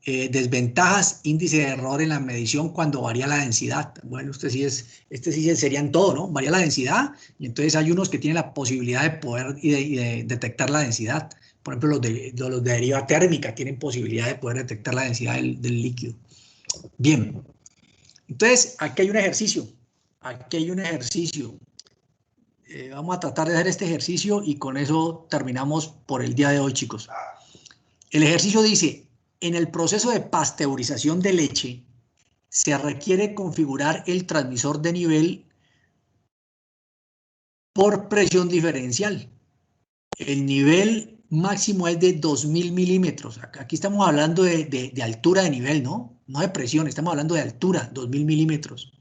Desventajas, índice de error en la medición cuando varía la densidad. Bueno, este sí serían todo, ¿no? Varía la densidad y entonces hay unos que tienen la posibilidad de poder y de detectar la densidad. Por ejemplo, los de deriva térmica tienen posibilidad de poder detectar la densidad del líquido. Bien, entonces aquí hay un ejercicio. Aquí hay un ejercicio. Vamos a tratar de hacer este ejercicio y con eso terminamos por el día de hoy, chicos. El ejercicio dice, en el proceso de pasteurización de leche, se requiere configurar el transmisor de nivel por presión diferencial. El nivel máximo es de 2000 milímetros. Aquí estamos hablando de altura de nivel, ¿no? No de presión, estamos hablando de altura, 2000 milímetros.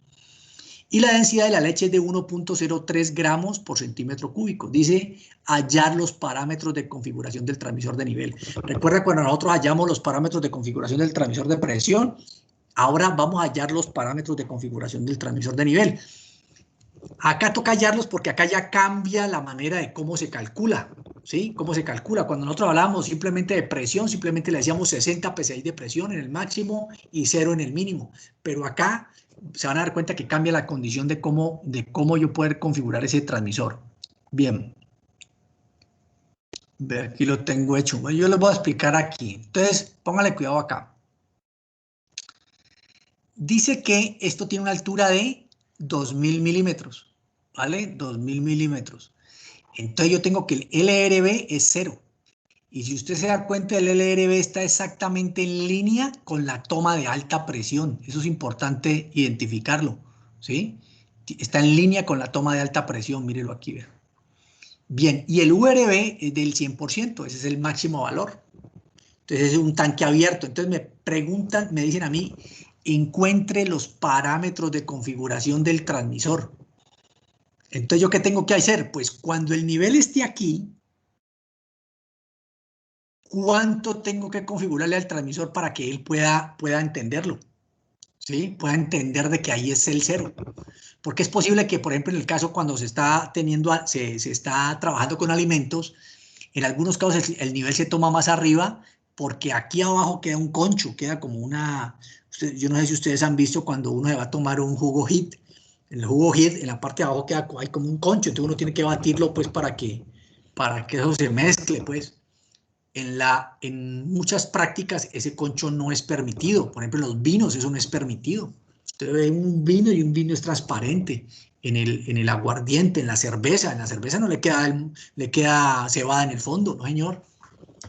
Y la densidad de la leche es de 1.03 gramos por centímetro cúbico. Dice hallar los parámetros de configuración del transmisor de nivel. Recuerda cuando nosotros hallamos los parámetros de configuración del transmisor de presión, ahora vamos a hallar los parámetros de configuración del transmisor de nivel. Acá toca hallarlos porque acá ya cambia la manera de cómo se calcula, ¿sí? ¿Cómo se calcula? Cuando nosotros hablábamos simplemente de presión, simplemente le decíamos 60 psi de presión en el máximo y 0 en el mínimo. Pero acá se van a dar cuenta que cambia la condición de cómo yo poder configurar ese transmisor. Bien. Aquí lo tengo hecho. Bueno, yo les voy a explicar aquí. Entonces, póngale cuidado acá. Dice que esto tiene una altura de 2000 milímetros, ¿vale? 2000 milímetros. Entonces yo tengo que el LRB es 0. Y si usted se da cuenta, el LRB está exactamente en línea con la toma de alta presión. Eso es importante identificarlo, ¿sí? Está en línea con la toma de alta presión, mírelo aquí, vean. Bien, y el URB es del 100%, ese es el máximo valor. Entonces es un tanque abierto. Entonces me preguntan, me dicen a mí, encuentre los parámetros de configuración del transmisor. Entonces, ¿yo qué tengo que hacer? Pues cuando el nivel esté aquí, ¿cuánto tengo que configurarle al transmisor para que él pueda entenderlo? ¿Sí? Pueda entender de que ahí es el 0. Porque es posible que, por ejemplo, en el caso cuando se está trabajando con alimentos, en algunos casos el nivel se toma más arriba porque aquí abajo queda un concho, queda como yo no sé si ustedes han visto cuando uno se va a tomar un jugo HIT. En el jugo HIT, en la parte de abajo hay como un concho, entonces uno tiene que batirlo pues para que eso se mezcle pues. En muchas prácticas ese concho no es permitido. Por ejemplo, en los vinos eso no es permitido. Usted ve un vino y un vino es transparente. En el aguardiente, en la cerveza no le queda cebada en el fondo, no señor.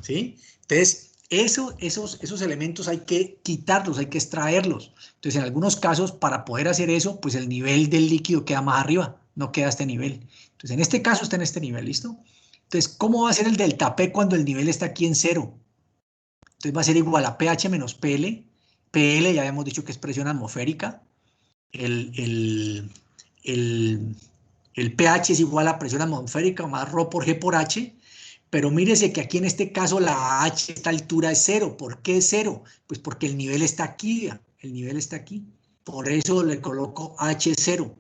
¿Sí? Entonces, esos elementos hay que quitarlos, hay que extraerlos. Entonces, en algunos casos, para poder hacer eso, pues el nivel del líquido queda más arriba, no queda a este nivel. Entonces, en este caso está en este nivel, ¿listo? Entonces, ¿cómo va a ser el delta P cuando el nivel está aquí en 0? Entonces va a ser igual a pH menos PL. PL ya habíamos dicho que es presión atmosférica. el, el pH es igual a presión atmosférica más ρ por G por H, pero mírese que aquí en este caso la H, esta altura es 0. ¿Por qué es 0? Pues porque el nivel está aquí, el nivel está aquí. Por eso le coloco H0.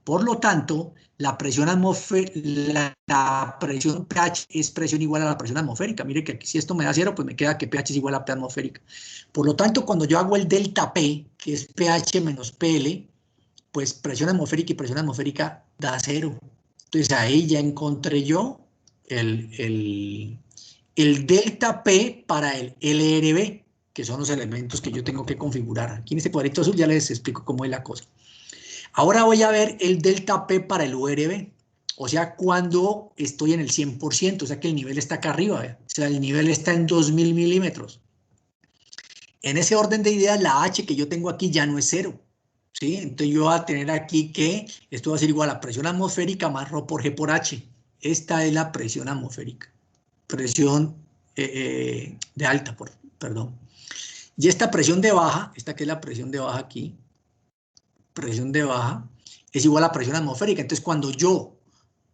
Por lo tanto, la presión la presión pH es presión igual a la presión atmosférica. Mire que aquí si esto me da 0, pues me queda que pH es igual a P atmosférica. Por lo tanto, cuando yo hago el delta P, que es pH menos PL, pues presión atmosférica y presión atmosférica da 0. Entonces ahí ya encontré yo el delta P para el LRB, que son los elementos que yo tengo que configurar. Aquí en este cuadrito azul ya les explico cómo es la cosa. Ahora voy a ver el delta P para el URB, o sea, cuando estoy en el 100%, o sea que el nivel está acá arriba, ¿eh? O sea, el nivel está en 2000 milímetros. En ese orden de ideas, la H que yo tengo aquí ya no es 0, ¿sí? Entonces yo voy a tener aquí que esto va a ser igual a presión atmosférica más ρ por G por H. Esta es la presión atmosférica, presión de alta, perdón. Y esta presión de baja, esta que es la presión de baja aquí, presión de baja, es igual a presión atmosférica. Entonces, cuando yo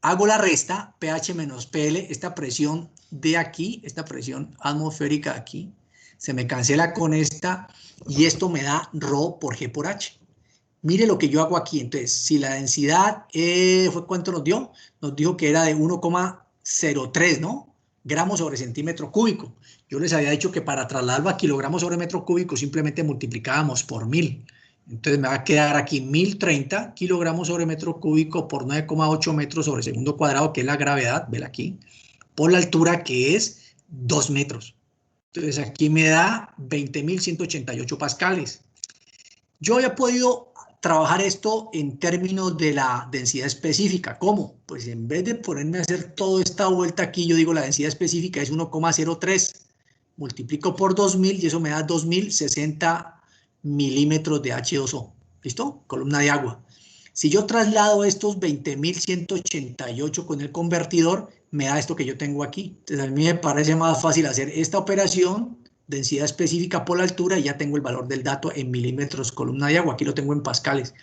hago la resta, pH menos PL, esta presión de aquí, esta presión atmosférica aquí, se me cancela con esta y esto me da ρ por G por H. Mire lo que yo hago aquí. Entonces, si la densidad fue ¿cuánto nos dio? Nos dijo que era de 1,03, ¿no? Gramos sobre centímetro cúbico. Yo les había dicho que para trasladarlo a kilogramos sobre metro cúbico simplemente multiplicábamos por 1000. Entonces me va a quedar aquí 1030 kilogramos sobre metro cúbico por 9,8 metros sobre segundo cuadrado, que es la gravedad, vela aquí, por la altura que es 2 metros. Entonces aquí me da 20.188 pascales. Yo había podido trabajar esto en términos de la densidad específica. ¿Cómo? Pues en vez de ponerme a hacer toda esta vuelta aquí, yo digo la densidad específica es 1,03. Multiplico por 2000 y eso me da 2060 milímetros de H2O. ¿Listo? Columna de agua. Si yo traslado estos 20.188 con el convertidor, me da esto que yo tengo aquí. Entonces a mí me parece más fácil hacer esta operación, densidad específica por la altura, y ya tengo el valor del dato en milímetros columna de agua. Aquí lo tengo en pascales.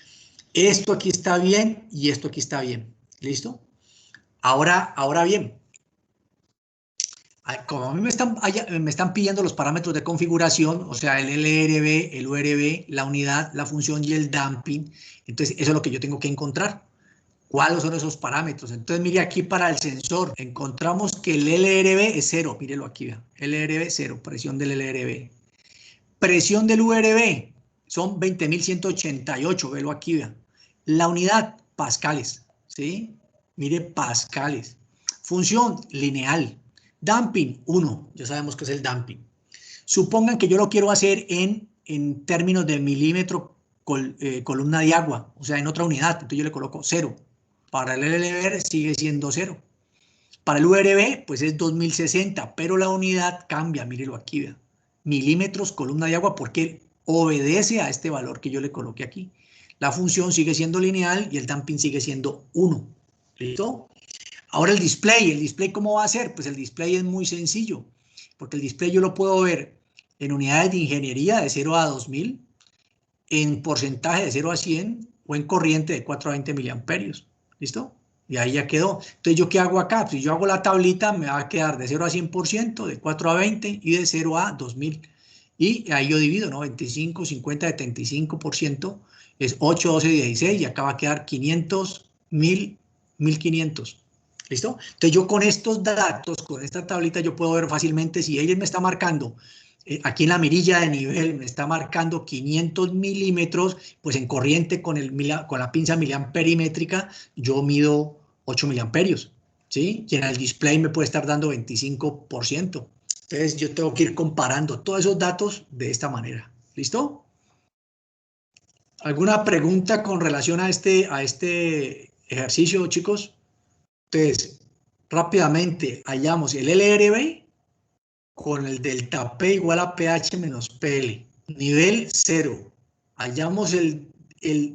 Esto aquí está bien y esto aquí está bien. ¿Listo? Ahora bien, como a mí me están pidiendo los parámetros de configuración, o sea, el LRB, el URB, la unidad, la función y el damping, entonces eso es lo que yo tengo que encontrar. ¿Cuáles son esos parámetros? Entonces, mire aquí para el sensor, encontramos que el LRB es 0, mírelo aquí, vean, LRB 0, presión del LRB. Presión del URB son 20.188, velo aquí, vean. La unidad, pascales, ¿sí? Mire, pascales. Función, lineal. Damping, 1, ya sabemos que es el damping. Supongan que yo lo quiero hacer en términos de milímetro columna de agua, o sea, en otra unidad, entonces yo le coloco 0. Para el LRB sigue siendo 0. Para el URB, pues es 2060, pero la unidad cambia, mírelo aquí, vean. Milímetros columna de agua, porque obedece a este valor que yo le coloqué aquí. La función sigue siendo lineal y el damping sigue siendo 1. ¿Listo? Ahora el display, ¿cómo va a ser? Pues el display es muy sencillo, porque el display yo lo puedo ver en unidades de ingeniería de 0 a 2000, en porcentaje de 0 a 100 o en corriente de 4 a 20 miliamperios. ¿Listo? Y ahí ya quedó. Entonces, ¿yo qué hago acá? Si yo hago la tablita, me va a quedar de 0 a 100%, de 4 a 20 y de 0 a 2000. Y ahí yo divido, ¿no? 25, 50, 75% es 8, 12, 16 y acá va a quedar 500, 1000, 1500. ¿Listo? Entonces yo con estos datos, con esta tablita, yo puedo ver fácilmente si ella me está marcando, aquí en la mirilla de nivel me está marcando 500 milímetros, pues en corriente con la pinza miliamperimétrica yo mido 8 miliamperios, ¿sí? Y en el display me puede estar dando 25%. Entonces yo tengo que ir comparando todos esos datos de esta manera. ¿Listo? ¿Alguna pregunta con relación a este ejercicio, chicos? Entonces, rápidamente hallamos el LRB con el delta P igual a pH menos PL. Nivel 0. Hallamos el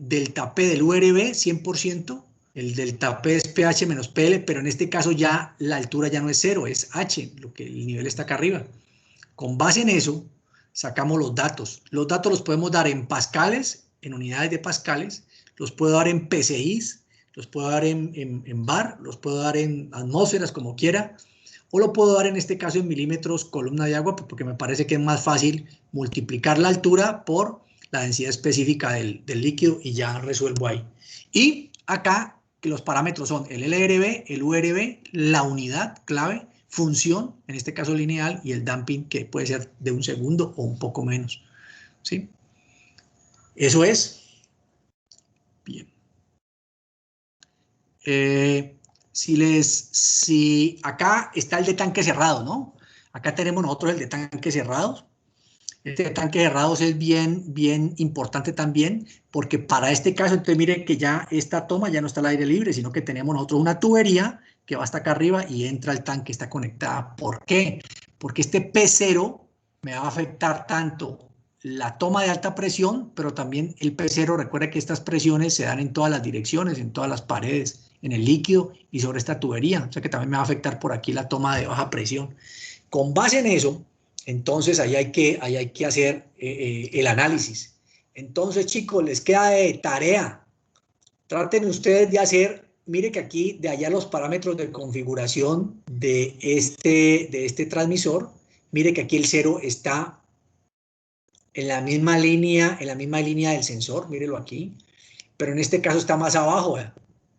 delta P del URB 100%. El delta P es pH menos PL, pero en este caso ya la altura ya no es 0, es H, lo que el nivel está acá arriba. Con base en eso, sacamos los datos. Los datos los podemos dar en pascales, en unidades de pascales, los puedo dar en PSIs, los puedo dar en bar, los puedo dar en atmósferas, como quiera, o lo puedo dar en este caso en milímetros columna de agua, porque me parece que es más fácil multiplicar la altura por la densidad específica del líquido y ya resuelvo ahí. Y acá que los parámetros son el LRB, el URB, la unidad clave, función, en este caso lineal, y el damping, que puede ser de 1 segundo o un poco menos. ¿Sí? Eso es. Bien. Si acá está el de tanque cerrado, ¿no? Acá tenemos nosotros el de tanque cerrado. Este de tanque cerrado es bien importante también, porque para este caso, entonces miren que ya esta toma ya no está al aire libre, sino que tenemos nosotros una tubería que va hasta acá arriba y entra al tanque, está conectada. ¿Por qué? Porque este P0 me va a afectar tanto la toma de alta presión, pero también el P0, recuerda que estas presiones se dan en todas las direcciones, en todas las paredes, en el líquido y sobre esta tubería, o sea que también me va a afectar por aquí la toma de baja presión. Con base en eso, entonces ahí hay que hacer el análisis. Entonces, chicos, les queda de tarea. Traten ustedes de hacer, mire que aquí de allá los parámetros de configuración de este transmisor, mire que aquí el 0 está en la misma línea del sensor, mírelo aquí, pero en este caso está más abajo, ¿eh?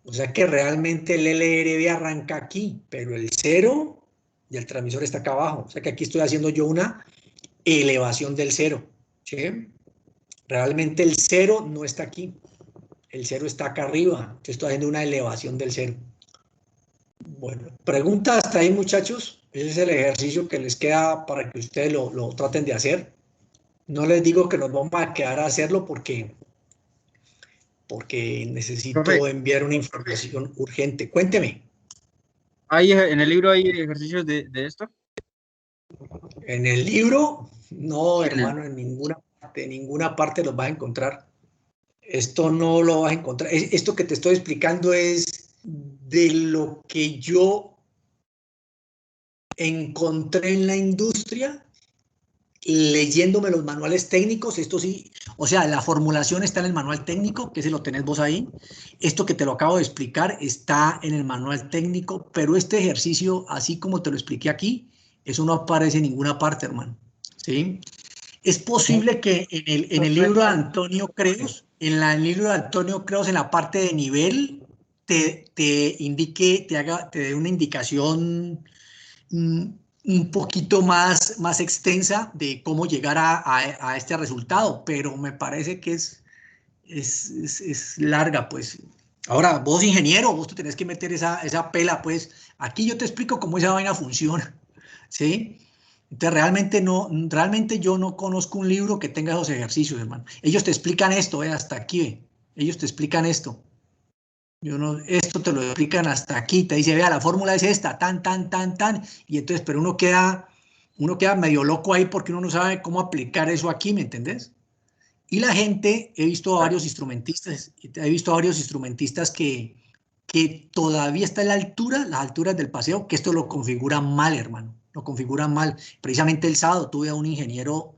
O sea que realmente el LRB arranca aquí, pero el 0 y el transmisor está acá abajo. O sea que aquí estoy haciendo yo una elevación del 0, ¿sí? Realmente el 0 no está aquí, el 0 está acá arriba, entonces estoy haciendo una elevación del 0. Bueno, pregunta hasta ahí, muchachos. Ese es el ejercicio que les queda para que ustedes lo traten de hacer. No les digo que nos vamos a quedar a hacerlo porque necesito Profe, enviar una información urgente. Cuénteme. ¿en el libro hay ejercicios de esto? En el libro, no, Sí, hermano, en ninguna parte los vas a encontrar. Esto no lo vas a encontrar. Esto que te estoy explicando es de lo que yo encontré en la industria leyéndome los manuales técnicos. Esto sí, o sea, la formulación está en el manual técnico, que ese lo tenés vos ahí. Esto que te lo acabo de explicar está en el manual técnico, pero este ejercicio, así como te lo expliqué aquí, eso no aparece en ninguna parte, hermano. ¿Sí? Es posible que en el libro de Antonio Creos, en el libro de Antonio Creos, en la parte de nivel, te indique, te dé una indicación un poquito más extensa de cómo llegar a este resultado, pero me parece que es larga, pues. Ahora, vos ingeniero, vos te tenés que meter esa pela, pues. Aquí yo te explico cómo esa vaina funciona, ¿sí? Entonces, realmente yo no conozco un libro que tenga esos ejercicios, hermano. Ellos te explican esto, hasta aquí, ellos te explican esto. Esto te lo explican hasta aquí, te dice, vea, la fórmula es esta, tan, y entonces, pero uno queda medio loco ahí porque uno no sabe cómo aplicar eso aquí, ¿me entendés? Y la gente, he visto a varios instrumentistas que todavía está en las alturas del paseo, que esto lo configuran mal, hermano, lo configuran mal. Precisamente el sábado tuve a un ingeniero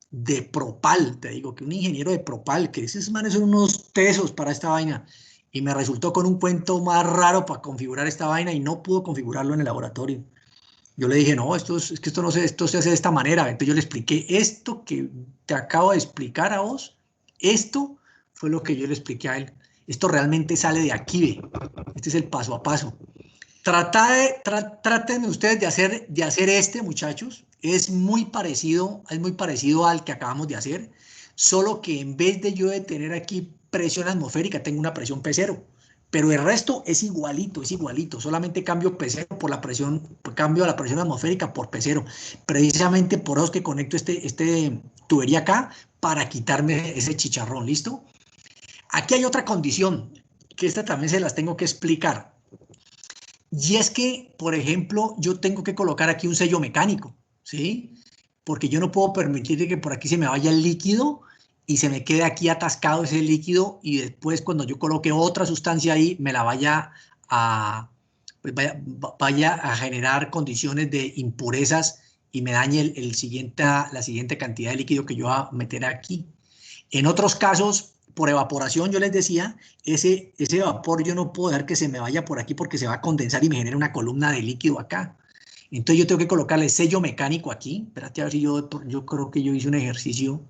de Propal, te digo, que un ingeniero de Propal, que esos manes son unos tesos para esta vaina, y me resultó con un cuento más raro para configurar esta vaina y no pudo configurarlo en el laboratorio. Yo le dije, no, es que esto se hace de esta manera. Entonces yo le expliqué esto que te acabo de explicar a vos, esto fue lo que yo le expliqué a él. Esto realmente sale de aquí, ve. Este es el paso a paso. Traten ustedes de hacer este, muchachos. Es muy parecido al que acabamos de hacer, solo que en vez de yo de tener aquí presión atmosférica, tengo una presión P0. Pero el resto es igualito, solamente cambio P0 por la presión, cambio la presión atmosférica por P0, precisamente por eso que conecto este tubería acá para quitarme ese chicharrón, ¿listo? Aquí hay otra condición, que esta también se las tengo que explicar, y es que, por ejemplo, yo tengo que colocar aquí un sello mecánico, ¿sí? Porque yo no puedo permitir que por aquí se me vaya el líquido y se me quede aquí atascado ese líquido y después cuando yo coloque otra sustancia ahí me la vaya a, pues vaya a generar condiciones de impurezas y me dañe la siguiente cantidad de líquido que yo voy a meter aquí. En otros casos, por evaporación, yo les decía, ese vapor yo no puedo dejar que se me vaya por aquí porque se va a condensar y me genera una columna de líquido acá. Entonces yo tengo que colocarle sello mecánico aquí. Espérate a ver si yo creo que yo hice un ejercicio.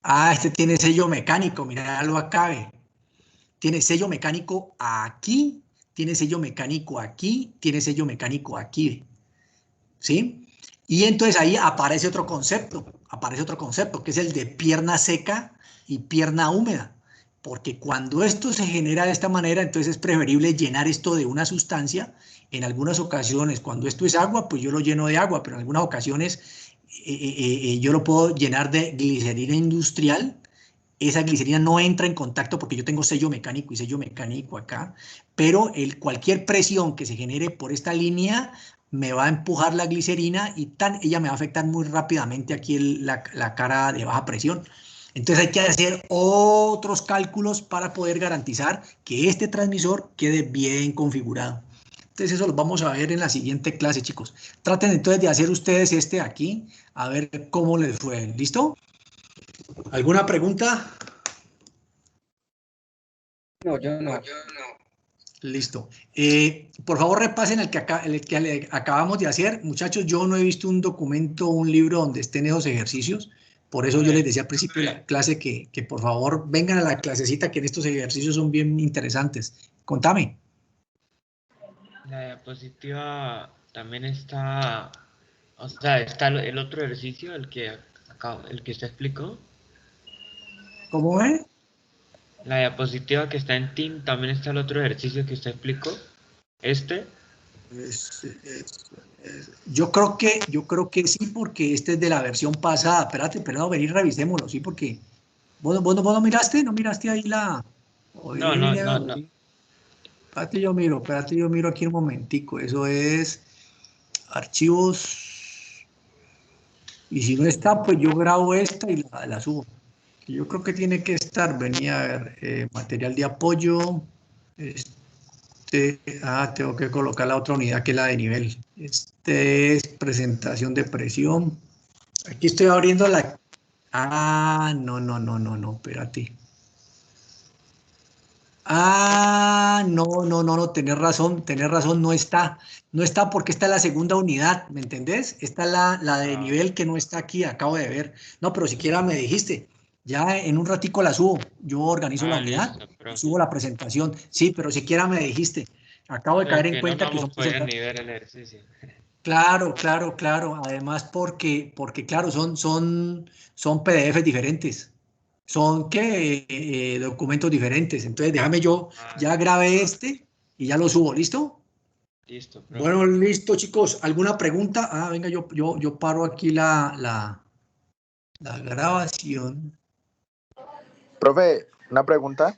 Ah, este tiene sello mecánico, míralo acá, ve. Tiene sello mecánico aquí, tiene sello mecánico aquí, tiene sello mecánico aquí, ¿sí? Y entonces ahí aparece otro concepto, que es el de pierna seca y pierna húmeda, porque cuando esto se genera de esta manera, entonces es preferible llenar esto de una sustancia. En algunas ocasiones, cuando esto es agua, pues yo lo lleno de agua, pero en algunas ocasiones yo lo puedo llenar de glicerina industrial. Esa glicerina no entra en contacto porque yo tengo sello mecánico y sello mecánico acá, pero cualquier presión que se genere por esta línea me va a empujar la glicerina y ella me va a afectar muy rápidamente aquí la cara de baja presión. Entonces hay que hacer otros cálculos para poder garantizar que este transmisor quede bien configurado. Entonces eso lo vamos a ver en la siguiente clase, chicos. Traten entonces de hacer ustedes este aquí, a ver cómo les fue. ¿Listo? ¿Alguna pregunta? No, yo no. Listo. Por favor, repasen el que acabamos de hacer. Muchachos, yo no he visto un documento, un libro donde estén esos ejercicios. Por eso yo les decía al principio de la clase que por favor vengan a la clasecita, que en estos ejercicios son bien interesantes. Contame. La diapositiva también está, o sea, está el otro ejercicio, el que usted explicó. ¿Cómo es? La diapositiva que está en Team, también está el otro ejercicio que usted explicó. Yo creo que sí, porque este es de la versión pasada. Espérate, perdón, vení, revisémoslo, sí, porque vos no miraste, no miraste ahí la. No. Espérate, yo miro aquí un momentico. Eso es archivos. Y si no está, pues yo grabo esta y la subo. Yo creo que tiene que estar. Venía a ver, material de apoyo. Tengo que colocar la otra unidad que es la de nivel. Este es presentación de presión. Aquí estoy abriendo la. No, espérate. No, tenés razón, no está. No está porque está la segunda unidad, ¿me entendés? Está la de nivel que no está aquí, acabo de ver. No, pero siquiera me dijiste, ya en un ratico la subo. Yo organizo la unidad Listo, y profe. subo la presentación. Sí, pero siquiera me dijiste. Acabo de caer en Que no cuenta que vamos son a poder presentaciones. ni ver el ejercicio. Claro. Además, porque claro, son PDF diferentes. Son documentos diferentes. Entonces, déjame yo, ya grabé este y ya lo subo. ¿Listo? Listo, profe. Bueno, listo, chicos. ¿Alguna pregunta? Venga, yo paro aquí la grabación. Profe, una pregunta.